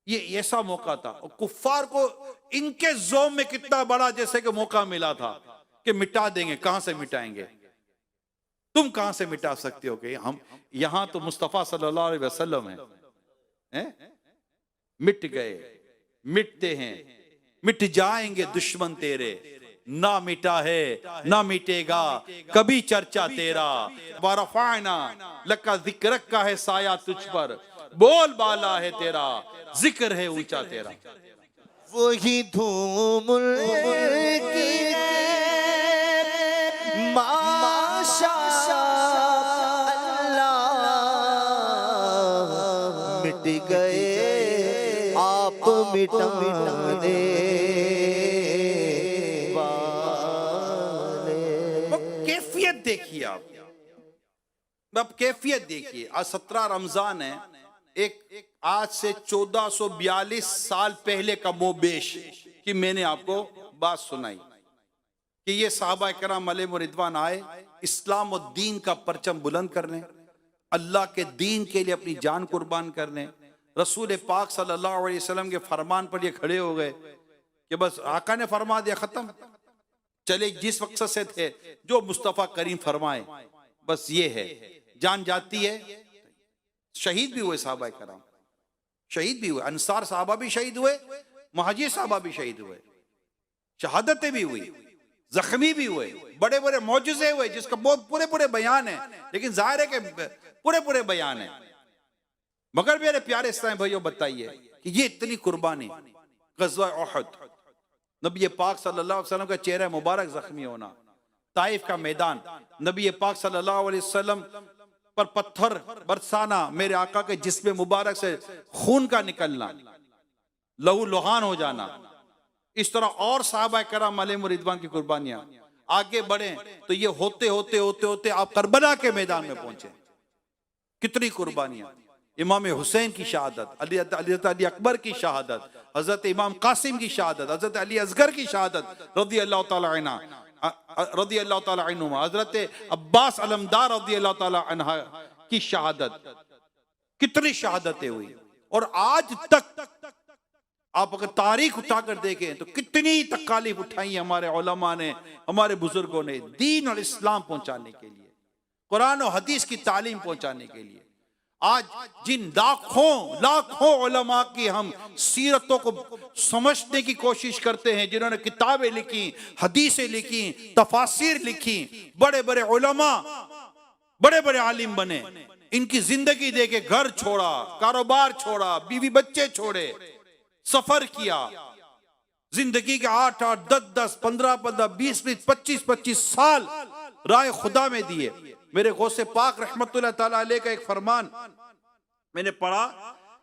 ये ऐसा मौका था। और कुफ्फार को इनके जोम में कितना बड़ा जैसे कि मौका मिला था कि मिटा देंगे। कहां से मिटाएंगे? तुम कहां से मिटा सकते हो? कि हम यहां तो मुस्तफा सल्लल्लाहु अलैहि वसल्लम है? मिट गए, मिटते हैं, मिट जाएंगे दुश्मन तेरे, ना मिटा है ना मिटेगा कभी चर्चा तेरा। वरफ़अना लका ज़िक्रक का है साया तुझ पर, बोल बाला है तेरा, जिक्र है ऊंचा तेरा। वही धूम की माशा अल्लाह, मिट गए आप मिटाने वाले। कैफियत देखिए आप, अब कैफियत देखिए। आज 17 रमजान है, एक आज से 1442 साल पहले का मोबेश कि मैंने आपको बात सुनाई कि ये सहाबा कराम अलैहिम रिदवान आए इस्लाम और दीन का परचम बुलंद करने, अल्लाह के दीन के लिए अपनी जान कुर्बान करने। रसूल पाक सल्लल्लाहु अलैहि वसल्लम के फरमान पर ये खड़े हो गए कि बस आका ने फरमा दिया, खत्म, चले जिस मकसद से थे, जो मुस्तफ़ा करीम फरमाए बस ये है। जान जाती है, शहीद भी हुए साहबा कराम, शहीद भी हुए, अंसार साहबा भी शहीद हुए, मुहाजिर साहबा भी शहीद हुए, शहादतें भी हुई, जख्मी भी हुए, बड़े बड़े मौजूज़े हुए जिसका बहुत पूरे पूरे बयान है। लेकिन जाहिर है कि पूरे पूरे बयान है। मगर मेरे प्यारे इस्लामी भाइयों, बताइए कि ये इतनी कुर्बानी, ग़ज़वा उहद, नबी पाक सल्लल्लाहु अलैहि वसल्लम का चेहरा मुबारक जख्मी होना, ताइफ का मैदान, नबी पाक सल्लल्लाहु अलैहि वसल्लम पर पत्थर बरसाना, मेरे आका के जिस्म मुबारक से खून का निकलना, लहू लुहान हो जाना, इस तरह और सहाबा कराम अलैहिम रिदवान की कुर्बानियां। आगे बढ़े तो ये होते होते होते होते आप करबला के मैदान में पहुंचे। कितनी कुर्बानियां, इमाम हुसैन की शहादत, अली अकबर की शहादत, हजरत इमाम कासिम की शहादत, हजरत अली असगर की शहादत रज़ी अल्लाह तआला अन्हुमा, हजरत अब्बास अलमदार रज़ी अल्लाह तआला अन्हा की शहादत, कितनी शहादतें हुई। और आज तक आप अगर तारीख उठाकर देखें तो कितनी तकालीफ उठाई हमारे उलमा ने, हमारे बुजुर्गों ने दीन और इस्लाम पहुंचाने के लिए, कुरान और हदीस की तालीम पहुंचाने के लिए। आज जिन लाखों लाखों उलमा की हम सीरतों को समझने की कोशिश करते हैं, जिन्होंने किताबें लिखी, हदीसें लिखी, तफासिर लिखी, बड़े बड़े उलमा, बड़े बड़े आलिम बने, इनकी जिंदगी देके घर छोड़ा, कारोबार छोड़ा, बीवी बच्चे छोड़े, सफर किया, जिंदगी के 8-8, 10-10, 15-15, 20-20, 25-25 साल राह खुदा में दिए। मेरे गौसे पाक रहमतुल्लाह ताला अलैह का एक फरमान मैंने पढ़ा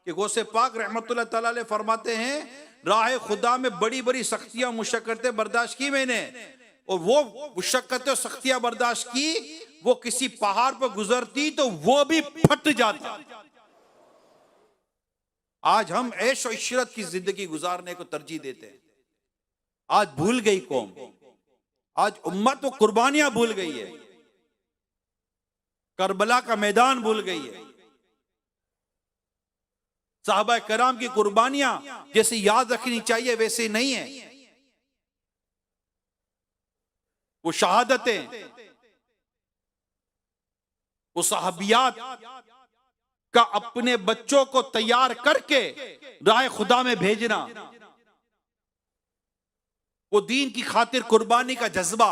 कि गौसे पाक रहमतुल्लाह ताला अलैह फरमाते हैं, राह खुदा में बड़ी बड़ी सख्तियां मुशक्कतें बर्दाश्त की मैंने, और वो मुशक्कतें और सख्तियां बर्दाश्त की, वो किसी पहाड़ पर गुजरती तो वो भी फट जाता। आज हम ऐश और इशरत की जिंदगी गुजारने को तरजीह देते हैं। आज भूल गई कौम, आज उम्मत वो कुर्बानियां भूल गई है, करबला का मैदान भूल गई है, साहबा कराम की कुर्बानियां जैसे याद रखनी चाहिए वैसे नहीं है। वो शहादतें, वो साहबियात का अपने बच्चों को तैयार करके राह खुदा में भेजना, वो दीन की खातिर कुर्बानी का जज्बा,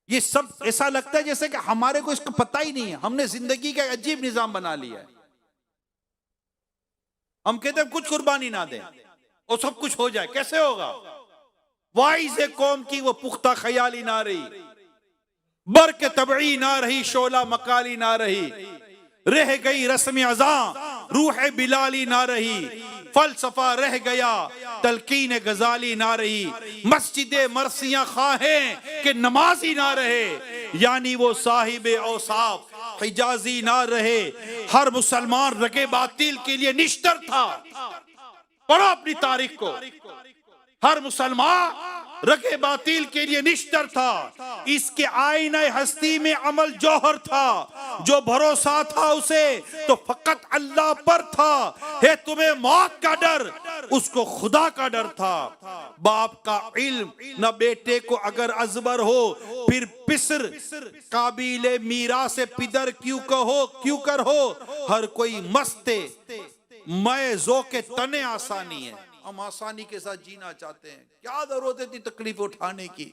ये सब ऐसा लगता है जैसे कि हमारे को इसका पता ही नहीं है। हमने जिंदगी का अजीब निजाम बना लिया है। हम कहते हैं कुछ कुर्बानी ना दें और सब कुछ हो जाए, कैसे होगा? वाइज कौम की वो पुख्ता ख्याली ना रही, बरक तबई ना रही, शोला मकाली ना रही, रह गई रस्म अज़ा, रूह बिलाली ना रही, फलसफा रह गया, तलकीन गजाली ना रही, मस्जिद मरसियां खाहें कि नमाजी ना रहे, यानी वो साहिब औसाफ हिजाजी ना रहे। हर मुसलमान रगे बातिल के लिए निश्तर था। पढ़ो अपनी तारीख को, हर मुसलमान रगे बातिल के लिए निश्तर था। इसके आईने हस्ती में अमल जौहर था, जो भरोसा था उसे तो फकत अल्लाह पर था। है तुम्हें मौत का डर, उसको खुदा का डर था। बाप का इल्म न बेटे को अगर अजबर हो, फिर पिसर काबिले मीरा से पिदर क्यों कर हो। हर कोई मस्ते मैं जो के तने आसानी है। हम आसानी के साथ जीना चाहते हैं, क्या जरूरत है इतनी तकलीफ उठाने की?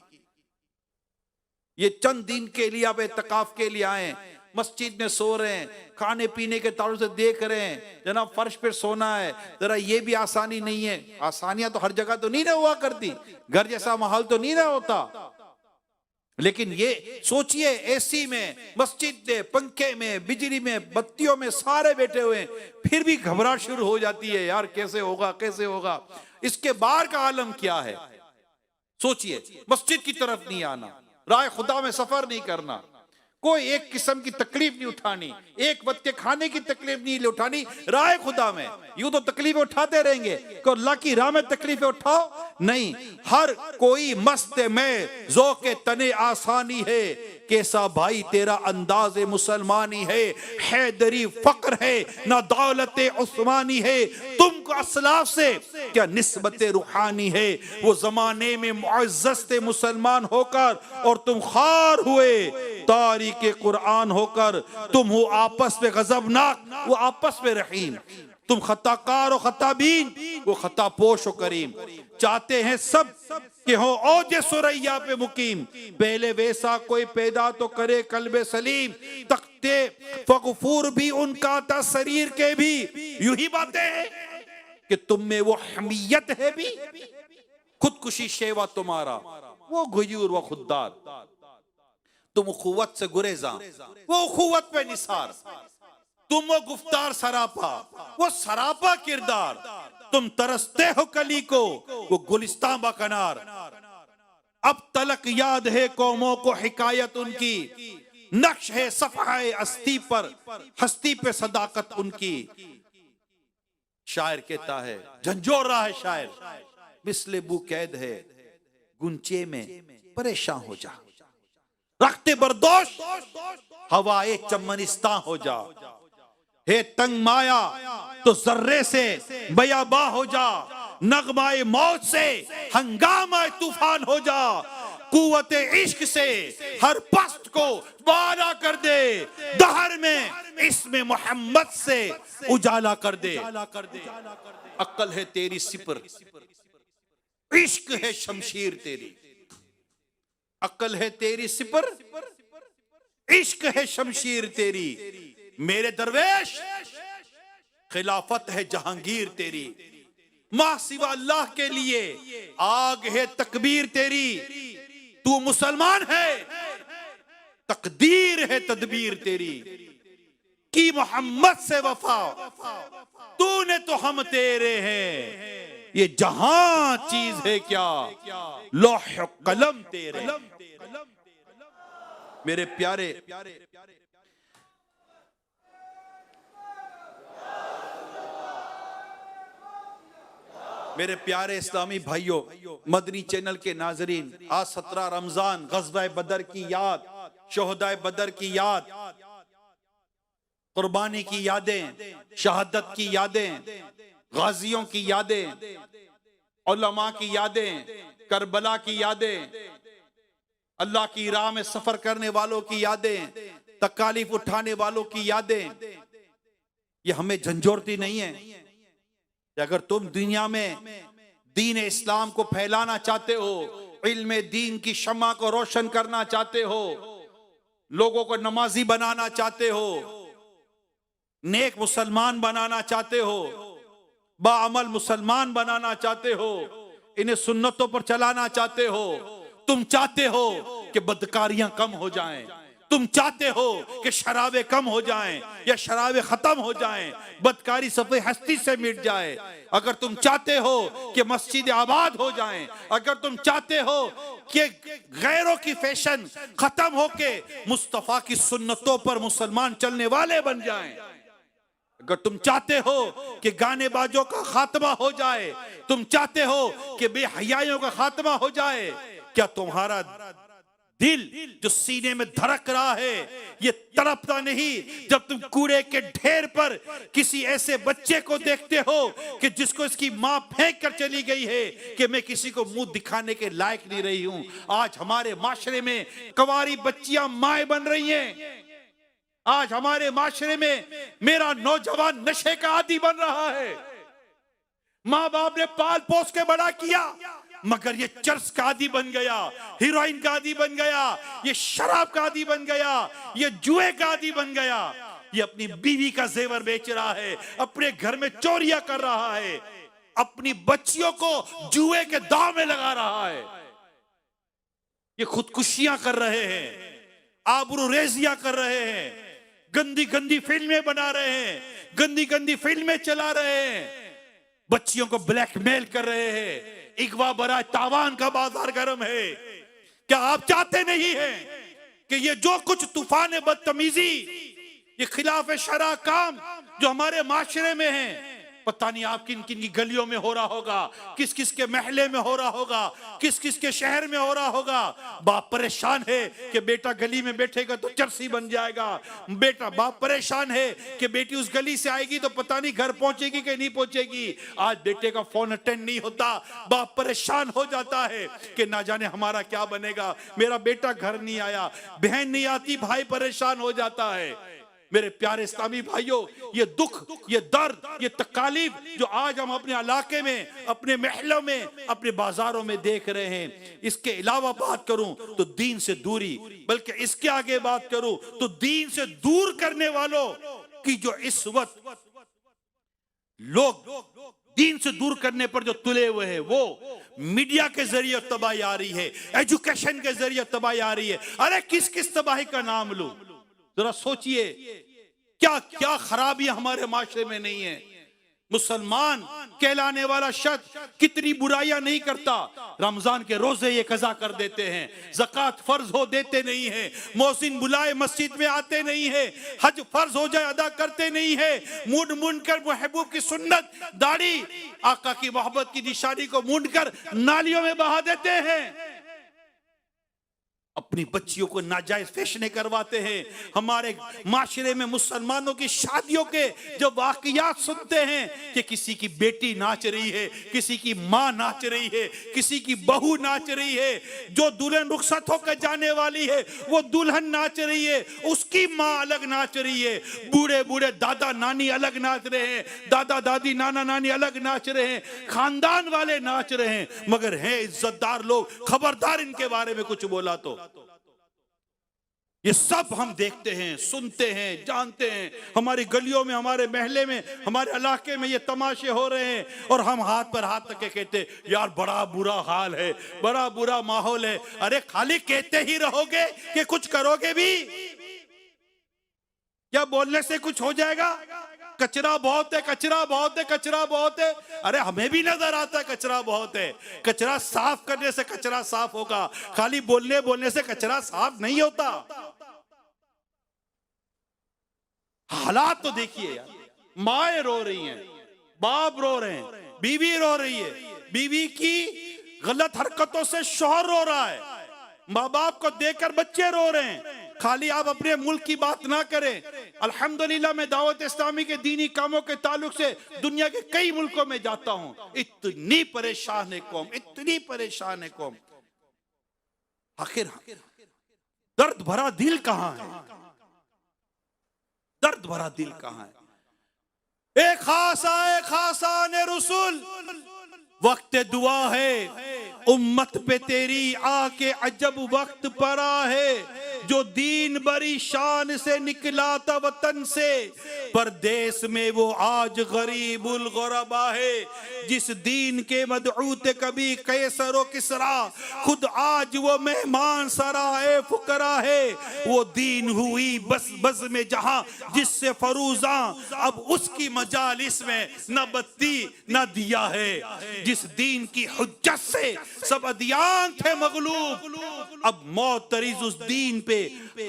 ये चंद दिन के लिए आप एतकाफ के लिए आए, मस्जिद में सो रहे हैं, खाने पीने के ताल्लुक से देख रहे हैं, जनाब फर्श पे सोना है, जरा ये भी आसानी नहीं है। आसानियां तो हर जगह तो नहीं ना हुआ करती, घर जैसा माहौल तो नहीं ना होता। लेकिन ये सोचिए, एसी में, मस्जिद में, पंखे में, बिजली में, बत्तियों में सारे बैठे हुए हैं, फिर भी घबराहट शुरू हो जाती है, यार कैसे होगा कैसे होगा। इसके बाहर का आलम क्या है? सोचिए, मस्जिद की तरफ नहीं आना, राह खुदा में सफर नहीं करना, कोई एक किस्म की तकलीफ नहीं उठानी, एक वक्त के खाने की तकलीफ नहीं उठानी, राह खुदा में। यूं तो तकलीफें उठाते रहेंगे, को अल्लाह की राह में तकलीफें उठाओ नहीं। हर कोई मस्त में ज़ौक़े तने आसानी है, कैसा भाई तेरा अंदाज मुसलमानी है। हैदरी फक्र है ना दौलत उस्मानी है, तुमको असलाफ से क्या निस्बत रूहानी है। वो जमाने में मुअज़्ज़ज़ थे मुसलमान होकर, और तुम खार हुए तारीक़ कुरान होकर। तुम हो आपस में गज़बनाक, वो आपस में रहीम। तुम खताकार और खताबीन, वो खतापोश और करीम। चाहते हैं सब कि हो औजे सुरैया पे मुकीम, पहले वैसा कोई पैदा तो करे कल्बे सलीम। तख्ते फगफूर भी उनका था, शरीर के भी यूं ही बातें हैं कि तुम में वो हमीयत है भी। खुदकुशी शेवा तुम्हारा, वो गुयूर व खुददार। तुम उखुवत से गुरेजा, वो उखुवत पे निसार। तुम वो गुफ्तार सरापा, वो सरापा किरदार। तुम तरसते हो कली को, वो गुलिस्तान बकनार। अब तलक याद है कौमों को हिकायत उनकी, नक्श है सफ़हाए अस्ती पर, हस्ती पे सदाकत उनकी। शायर कहता है, झंझोर रहा है शायर, मिसले बू कैद है गुंचे में परेशान हो जा। रखते बर्दोश हवाए चमनिस्तां हो जा। हे तंग माया तो जर्रे से बयाबा हो जा। नगमाए मौत से हंगामा तूफान हो जा। कुव्वत इश्क से हर पस्त को बाला कर दे। दहर में इसमें मोहम्मद से उजाला कर दे। अक्ल है तेरी सिपर, इश्क है शमशीर तेरी। अक्ल है तेरी सिपर, इश्क है शमशीर तेरी। मेरे दरवेश खिलाफत है जहांगीर तेरी। माँ सिवा अल्लाह के लिए आग है तकबीर तेरी। तू मुसलमान है, तकदीर है तदबीर तेरी। की मोहम्मद से वफा, तूने तो हम तेरे हैं। ये जहां चीज है क्या, लौह कलम तेरे। मेरे प्यारे मेरे प्यारे इस्लामी भाइयों, मदनी चैनल के नाजरीन, आज 17 रमजान, ग़ज़वा बदर की याद, शोहदाए बदर की याद, कुर्बानी की यादें, शहादत की यादें, गाजियों की यादें, उलमा की यादें, करबला की यादें, अल्लाह की राह में सफर करने वालों की यादें, तकालीफ उठाने वालों की यादें, ये हमें झंझोड़ती नहीं है कि अगर तुम दुनिया में दीन इस्लाम को फैलाना चाहते हो, इल्म दीन की शम्मा को रोशन करना चाहते हो, लोगों को नमाजी बनाना चाहते हो, नेक मुसलमान बनाना चाहते हो, बाअमल मुसलमान बनाना चाहते हो, इन्हें सुन्नतों पर चलाना चाहते हो, तुम चाहते हो कि बदकारियां कम हो जाएं, तुम चाहते हो कि शराबे कम हो जाएं या शराबे खत्म हो जाएं, बदकारी सफे हस्ती से मिट जाए, अगर तुम चाहते हो कि मस्जिद आबाद हो जाएं, अगर तुम चाहते हो कि गैरों की फैशन खत्म होके मुस्तफा की सुन्नतों पर मुसलमान चलने वाले बन जाएं, अगर तुम चाहते हो कि गाने बाजों का खात्मा हो जाए, तुम चाहते हो कि बेहयाइयों का खात्मा हो जाए, क्या तुम्हारा दिल जो सीने में धड़क रहा है ये तड़पता नहीं जब तुम कूड़े के ढेर पर किसी ऐसे बच्चे को देखते हो कि जिसको इसकी मां फेंक कर चली गई है कि मैं किसी को मुंह दिखाने के लायक नहीं रही हूं। आज हमारे माशरे में कुंवारी बच्चियां माएं बन रही हैं, आज हमारे माशरे में मेरा नौजवान नशे का आदी बन रहा है। माँ बाप ने पाल पोस के बड़ा किया मगर ये चर्स का आदी बन गया, हीरोइन का आदी बन गया, ये शराब का आदी बन गया, ये जुए का आदी बन गया, ये अपनी बीवी का जेवर बेच रहा है, अपने घर में चोरियां कर रहा है, अपनी बच्चियों को जुए के दांव में लगा रहा है, ये खुदकुशियां कर रहे हैं, आबरू रेजियां कर रहे हैं, गंदी गंदी फिल्में बना रहे हैं, गंदी गंदी फिल्में चला रहे हैं, बच्चियों को ब्लैकमेल कर रहे हैं, इगवा बरा तावान का बाजार गर्म है। क्या आप चाहते नहीं हैं कि ये जो कुछ तूफान बदतमीजी, ये खिलाफ शरा काम जो हमारे माशरे में है, पता नहीं आप किन किन की गलियों में हो रहा होगा, किस किस के महल्ले में हो रहा होगा, किस किस के शहर में हो रहा होगा। बाप परेशान है कि बेटा गली में बैठेगा तो चरसी बन जाएगा, बाप परेशान है कि बेटी उस गली से आएगी तो पता नहीं घर पहुंचेगी कि नहीं पहुंचेगी। आज बेटे का फोन अटेंड नहीं होता, बाप परेशान हो जाता है कि ना जाने हमारा क्या बनेगा, मेरा बेटा घर नहीं आया, बहन नहीं आती, भाई परेशान हो जाता है। मेरे प्यारे इस्लामी भाइयों, ये दुख, ये दर्द, ये तकालीफ जो आज हम अपने इलाके में, अपने महलों में, अपने बाजारों में देख रहे हैं, इसके अलावा बात करूं तो दीन से दूरी, बल्कि इसके आगे बात करूं तो दीन से दूर करने वालों की जो इस वक्त लोग दीन से दूर करने पर जो तुले हुए हैं, वो मीडिया के जरिए तबाही आ रही है, एजुकेशन के जरिए तबाही आ रही है। अरे किस किस तबाही का नाम लूं, जरा सोचिए, क्या क्या खराबियां हमारे माशरे में नहीं है। मुसलमान कहलाने वाला शख्स कितनी बुराइयां नहीं करता, रमजान के रोजे ये कज़ा कर देते हैं, ज़कात फर्ज हो देते नहीं है, मोहसिन बुलाए मस्जिद में आते नहीं है, हज फर्ज हो जाए अदा करते नहीं है, मुंड मुंड कर महबूब की सुन्नत, दाढ़ी, आका की मोहब्बत की निशानी को मुंड कर नालियों में बहा देते हैं, अपनी बच्चियों को नाजायज फैशने करवाते हैं। हमारे माशरे में मुसलमानों की शादियों के जो वाकयात सुनते हैं कि किसी की बेटी नाच रही है, किसी की माँ नाच रही है, किसी की बहू नाच रही है, जो दुल्हन रुखसत होकर जाने वाली है वो दुल्हन नाच रही है, उसकी माँ अलग नाच रही है, बूढ़े बूढ़े दादा नानी अलग नाच रहे हैं, दादा दादी नाना नानी अलग नाच रहे हैं, खानदान वाले नाच रहे हैं, मगर हैं इज्जतदार लोग, खबरदार इनके बारे में कुछ बोला तो। ये सब हम देखते हैं, सुनते हैं, जानते हैं। हमारी गलियों में, हमारे महल्ले में, हमारे इलाके में ये तमाशे हो रहे हैं और हम हाथ पर हाथ रख के कहते यार बड़ा बुरा हाल है, बड़ा बुरा माहौल है। अरे खाली कहते ही रहोगे कि कुछ करोगे भी? क्या बोलने से कुछ हो जाएगा? कचरा बहुत है, कचरा बहुत है, कचरा बहुत है। अरे हमें भी नजर आता है कचरा बहुत है, कचरा साफ करने से कचरा साफ होगा, खाली बोलने बोलने से कचरा साफ नहीं होता। हालात तो देखिए यार, माएं रो रही हैं, बाप रो रहे हैं, बीवी रो रही है, बीवी की गलत हरकतों से शौहर रो रहा है, माँ बाप को देखकर बच्चे रो रहे हैं। खाली आप अपने मुल्क की बात ना करें, अल्हम्दुलिल्लाह मैं दावत इस्लामी के दीनी कामों के ताल्लुक से दुनिया के कई मुल्कों में जाता हूं। इतनी परेशान है कौम, इतनी परेशान है कौम। आखिर दर्द भरा दिल कहां है? दर्द भरा दिल कहां है? एक खासा ने रसूल वक्त दुआ है, उम्मत पे तेरी आके अजब वक्त पड़ा है। जो दीन बड़ी शान से निकला था वतन से, परदेश में वो आज गरीबुल गुरबा है। जिस दीन के मदऊत कभी कैसर व किसरा, खुद आज वो मेहमान सराए फुकरा है। वो दीन हुई बस बस में जहां जिससे फरूजा, अब उसकी मजालिस में न बत्ती न दिया है। जिस दीन की हुज्जत से सब अदियान थे मगलूब, अब मोतरिज उस दीन पे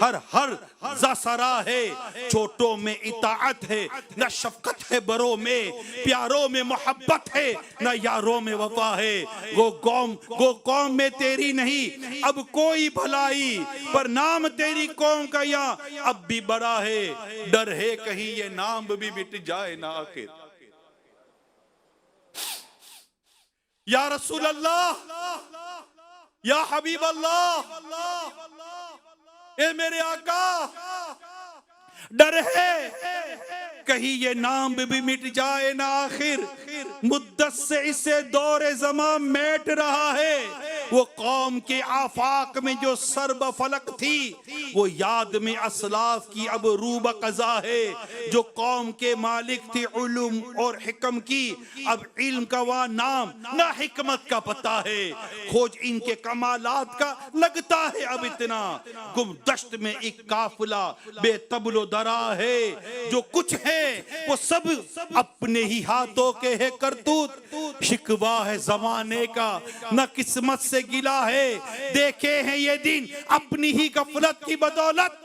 हर जसरा है। छोटों में इताअत है, न शफकत है बड़ों में, प्यारों में मोहब्बत है, न यारों में वफा है। वो कौम में तेरी नहीं अब कोई भलाई, पर नाम तेरी कौम का यहाँ अब भी बड़ा है। डर है कहीं ये नाम भी मिट जाए ना आखिर। या रसूल अल्लाह, या हबीब अल्लाह, ए मेरे आका, डर है कहीं ये नाम भी मिट जाए ना आखिर। मुद्दत से इसे दौरे ज़मां मैट रहा है। वो कौम के आफाक में जो सरब फलक थी, वो याद में असलाफ की अब रूब कज़ा है। जो कौम के मालिक थे उलूम और हिकम की, अब इल्म का वह नाम ना हिकमत का पता है। खोज इनके कमालात का लगता है अब इतना, गुमदश्त में एक काफिला बेतबलो दरा है। जो कुछ है वो सब अपने ही हाथों के है करतूत। शिकवा है जमाने का न किस्मत से गिला है। देखे हैं ये दिन अपनी ही गफलत की बदौलत,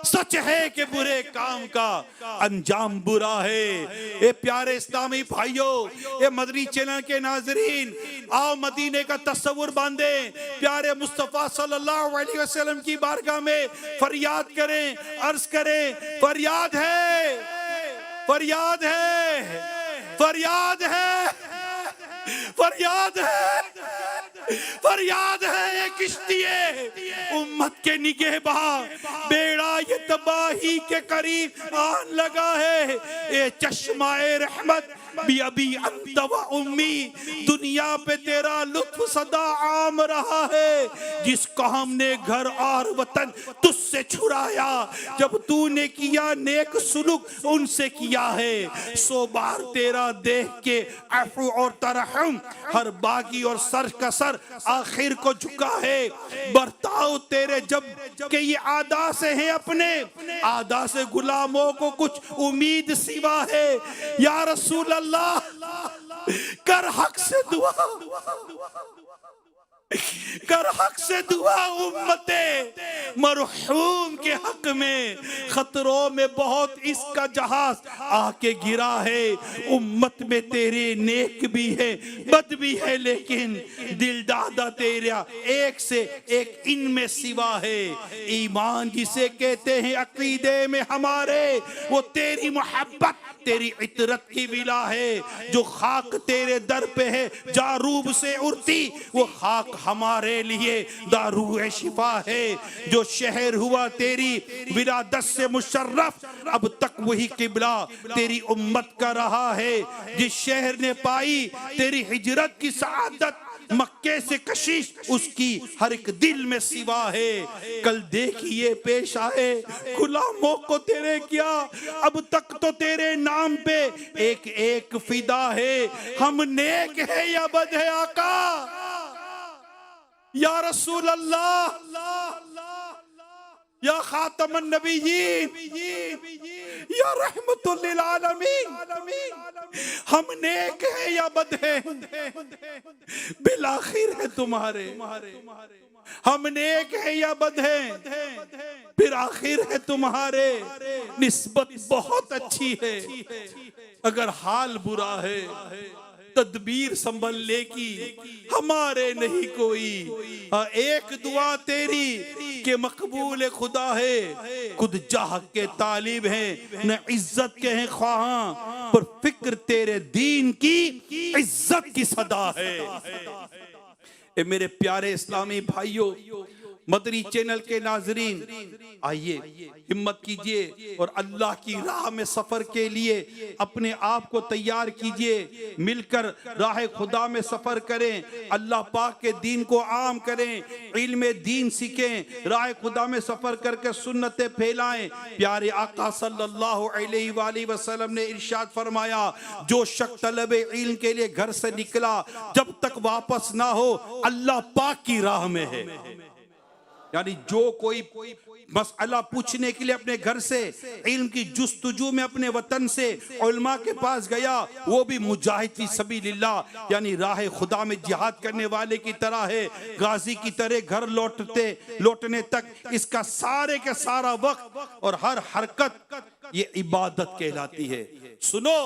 सच है कि बुरे काम का अंजाम बुरा है। ये प्यारे इस्लामी भाइयों, ये मदनी चैनल के नाजरीन, आओ मदीने का तस्वुर बांधे, प्यारे मुस्तफा सल्लल्लाहु अलैहि वसल्लम की बारगाह में फरियाद करें, अर्ज करें, फरियाद है, फरियाद है, फरियाद है, फरियाद है, फरियाद है। ये किश्तिए उम्मत के निगहबान, बेड़ा ये तबाही के करीब आन लगा है। ये चश्माए रहमत भी अभी अंत व उम्मी, दुनिया पे तेरा लुत्फ सदा आम रहा है। जिस कौम ने घर और वतन तुझसे छुड़ाया, जब तूने किया नेक सुलूक उनसे किया है। 100 बार तेरा देख के अफू और तरहम, हर बागी और सर का सर आखिर को झुका है। बर्ताव तेरे जब के ये आदा से है, अपने आदा से गुलामों को कुछ उम्मीद सिवा है। या रसूल अल्लाह, कर हक से दुआ, कर हक से दुआ उम्मते मरहूम के हक में। खतरों में बहुत इसका जहाज आके गिरा है। उम्मत में तेरे नेक भी है बद भी है, लेकिन दिल दादा तेरा एक से एक इनमें सिवा है। ईमान जिसे कहते हैं अकीदे में हमारे, वो तेरी मोहब्बत तेरी इतरत की विला है। जो खाक तेरे दर पे है जारूब से उड़ती, वो खाक हमारे लिए दारू शिफा है। जो शहर हुआ तेरी विरादत से मुशर्रफ, अब तक वही किबला तेरी उम्मत का रहा है। जिस शहर ने पाई तेरी हिजरत की सआदत, मक्के से कशिश उसकी हर एक दिल में सिवा है। कल देखिए पेश आए गुलामों को तेरे क्या, अब तक तो तेरे नाम पे एक एक फिदा है। हम नेक है या बद है आका, या रसूल अल्लाह, या खातमन नबीयीन, या रहमतुल लिल आलमीन। हम नेक है या बद है, बिलाखिर है तुम्हारे। हम नेक है या बद है, फिर आखिर है तुम्हारे। निस्बत बहुत अच्छी है, अगर हाल बुरा है तदबीर संभलने की हमारे नहीं कोई। एक दुआ तेरी के मकबूल खुदा है, खुद जाह के तालिब हैं, न इज्जत के हैं ख्वाहां, पर फिक्र तेरे दीन की इज्जत की सदा है। ए मेरे प्यारे इस्लामी भाइयों, मदनी चैनल के नाजरीन, आइए हिम्मत कीजिए और अल्लाह की राह में सफर के लिए अपने आप को तैयार कीजिए। मिलकर राह खुदा में सफर करें, अल्लाह पाक के दीन को आम करें, इल्म दीन सीखें, राह खुदा में सफर करके सुन्नतें फैलाएं। प्यारे आका सल्लल्लाहु अलैहि वसल्लम ने इरशाद फरमाया, जो शख्स तलब इल्म के लिए घर से निकला जब तक वापस ना हो अल्लाह पाक की राह में है। यानी जो कोई मसला पूछने के लिए अपने घर से इल्म की जुस्तजू में अपने वतन से उलमा के पास गया, वो भी मुजाहिद फी सबीलिल्लाह यानी राह खुदा में जिहाद करने वाले की तरह है। गाजी की तरह घर लौटने तक इसका सारे के सारा वक्त और हर हरकत ये इबादत कहलाती है। सुनो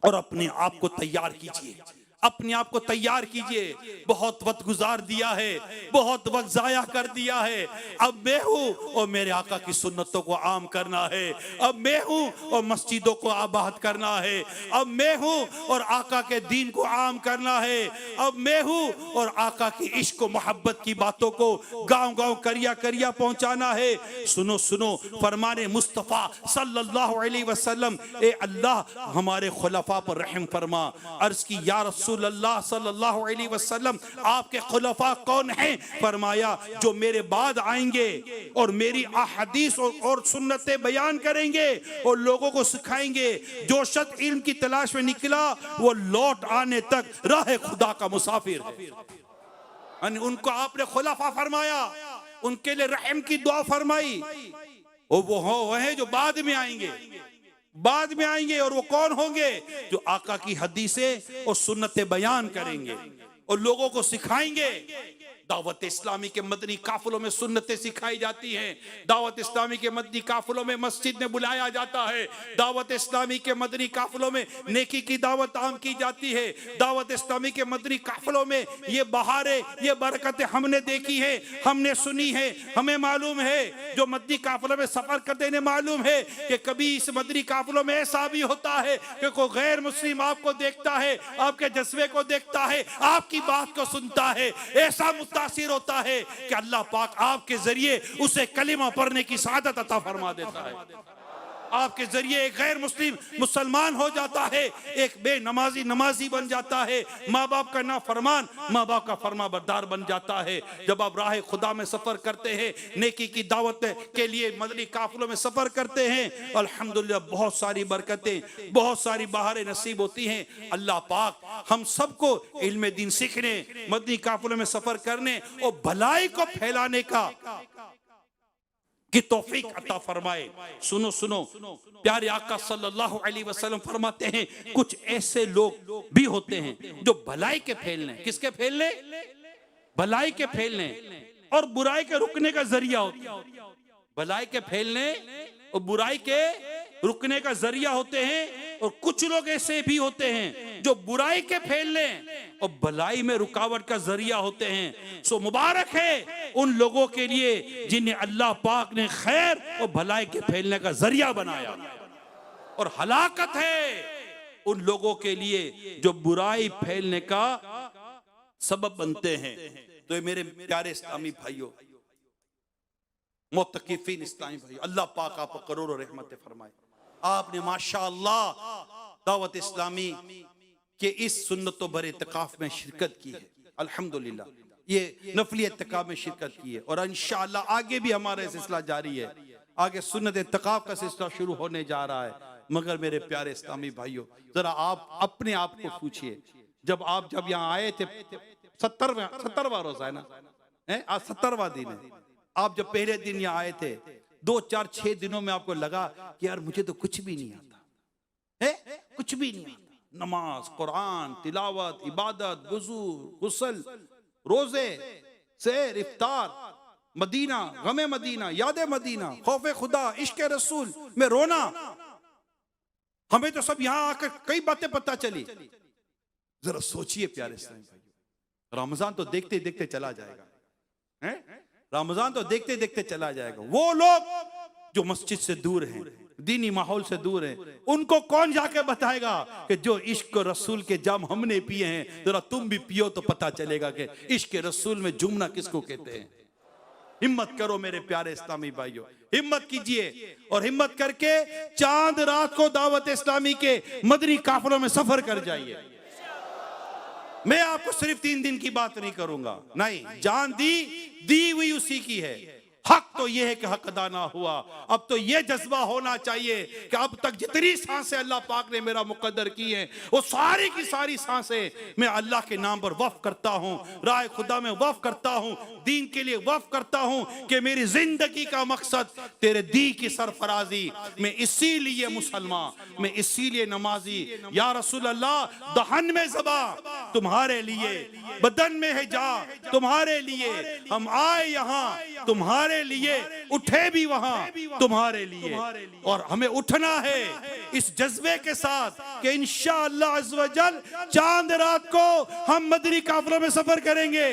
और अपने आप को तैयार कीजिए, अपने आप को तैयार कीजिए। बहुत वक्त गुजार दिया है, बहुत वक्त जाया कर दिया है। अब मैं हूं और मेरे आका की सुन्नतों को आम करना है। अब मैं हूं और मस्जिदों को आबाद करना है। अब मैं हूं और आका के दीन को आम करना है। अब मैं हूं और आका की इश्क और मोहब्बत की बातों को गांव-गांव करिया पहुंचाना है। सुनो सुनो फरमाने मुस्तफ़ा सल्लल्लाहु अलैहि वसल्लम, ए अल्लाह हमारे खुलफा पर रहम फरमा। अर्ज की या रसूल अल्लाह सल्लल्लाहु अलैहि वसल्लम, आपके खुलफा कौन हैं? फरमाया, जो मेरे बाद आएंगे और मेरी अहदीस और सुन्नतें बयान करेंगे और लोगों को सिखाएंगे। जो शख्स इल्म की तलाश में निकला वो लौट आने तक राह खुदा का मुसाफिर है। उनको आपने खुलफा फरमाया, उनके लिए रहम की दुआ फरमाई। और वो हैं जो बाद में आएंगे, बाद में आएंगे। और वो कौन होंगे? जो आका की हदीसें और सुन्नतें बयान करेंगे और लोगों को सिखाएंगे। दावत इस्लामी के मदनी काफिलों में सुन्नतें सिखाई जाती हैं। दावत इस्लामी के मदनी काफिलों में मस्जिद में बुलाया जाता है। दावत इस्लामी के मदनी काफिलों में नेकी की दावत आम की जाती है। दावत इस्लामी के मदनी काफिलों में ये बहारें, ये बरकतें हमने देखी है, हमने सुनी है, हमें मालूम है। जो मदनी काफिलों में सफर करते हैं मालूम है कि कभी इस मदनी काफिलों में ऐसा भी होता है कि कोई गैर मुस्लिम आपको देखता है, आपके जज्बे को देखता है, आपकी बात को सुनता है, ऐसा मुतासिर होता है कि अल्लाह पाक आपके जरिए उसे कलिमा पढ़ने की सआदत अता फरमा देता है। आपके जरिए एक गैर मुस्लिम मुसलमान हो जाता है, एक बेनमाजी नमाजी बन जाता है, माँ बाप का नाफरमान माँ बाप का फरमा बरदार बन जाता है। जब आप राह खुदा में सफर करते हैं, नेकी की दावत के लिए मदनी काफिलों में सफर करते हैं, अल्हम्दुलिल्लाह बहुत सारी बरकतें, बहुत सारी बहारें नसीब होती हैं। अल्लाह पाक हम सबको इल्म दीन सीखने, मदनी काफिलों में सफर करने और भलाई को फैलाने का की तौफीक अता फरमाए। सुनो सुनो प्यारे आका सल्लल्लाहु अलैहि वसल्लम फरमाते हैं, कुछ ऐसे लोग भी होते हैं जो भलाई के फैलने, किसके फैलने? भलाई के फैलने और बुराई के रुकने का जरिया होते हैं। भलाई के फैलने और बुराई के रुकने का जरिया होते हैं। और कुछ लोग ऐसे भी होते हैं जो बुराई के फैलने और भलाई में रुकावट का जरिया होते हैं। सो मुबारक है उन लोगों के लिए जिन्हें अल्लाह पाक ने खैर और भलाई के फैलने का जरिया बनाया, और हलाकत है उन लोगों के लिए जो बुराई फैलने का सबब बनते हैं। तो ये मेरे प्यारे इस्लामी भाइयों, मुत्तकीफीन इस्लामी भाइयों, अल्लाह पाक आप करोड़ों रहमतें फरमाए। आपने माशाअल्लाह दावत इस्लामी के इस सुन्नतों भरे इत्तिकाफ में शिरकत की है। अल्हम्दुलिल्लाह ये नफली इत्तिकाफ में शिरकत की है और इंशाअल्लाह आगे भी हमारा सिलसिला जारी है। आगे सुन्नत इत्तिकाफ का सिलसिला शुरू होने जा रहा है। मगर मेरे प्यारे इस्लामी भाइयों, जरा आप अपने आप को पूछिए, जब यहाँ आए थे 70वां रोजा है ना, आज 70वां दिन है। आप जब पहले दिन यहाँ आए थे, 2 4 6 दिनों में आपको लगा कि यार मुझे तो कुछ भी नहीं आता है, कुछ भी नहीं आता। नमाज, कुरान, तिलावत, इबादत, वुजू, गुस्ल, रोजे, सैर, इफ्तार, मदीना, गमे मदीना, याद मदीना, खौफे खुदा, इश्क रसूल में रोना। हमें तो सब यहाँ आकर कई बातें पता चली। जरा सोचिए प्यारे इस्लामी भाइयों, रमजान तो देखते देखते चला जाएगा, रमजान तो देखते देखते चला जाएगा। वो लोग जो मस्जिद से दूर हैं, दीनी माहौल से दूर हैं, उनको कौन जाके बताएगा कि जो इश्क रसूल के जाम हमने पिए हैं, जरा तुम भी पियो तो पता चलेगा कि इश्क रसूल में जुमना किसको कहते हैं। हिम्मत करो मेरे प्यारे इस्लामी भाइयों, हिम्मत कीजिए और हिम्मत करके चांद रात को दावत इस्लामी के मदनी काफिलों में सफर कर जाइए। मैं आपको सिर्फ 3 दिन की बात नहीं करूंगा, नहीं, जान दी हुई उसी की है। हक तो यह है कि हक अदा ना हुआ। अब तो यह जज्बा होना चाहिए कि अब तक जितनी सांसें अल्लाह पाक ने मेरा मुकद्दर की हैं, वो सारी की सारी सांसें मैं अल्लाह के नाम पर वफ़ करता हूँ, राह खुदा में वफ़ करता हूँ, दीन के लिए वफ़ करता हूँ कि मेरी जिंदगी का मकसद तेरे दी की सरफराजी। मैं इसीलिए मुसलमान, मैं इसीलिए नमाजी। या रसूल अल्लाह, दहन में ज़बा तुम्हारे लिए, बदन में है जा तुम्हारे लिए, हम आए यहाँ तुम्हारे लिए, उठे भी वहां तुम्हारे लिए। और हमें उठना है इस जज्बे के साथ कि इंशाअल्लाह अज़्ज़ व जल चांद रात को हम मदनी काफिलों में सफर करेंगे।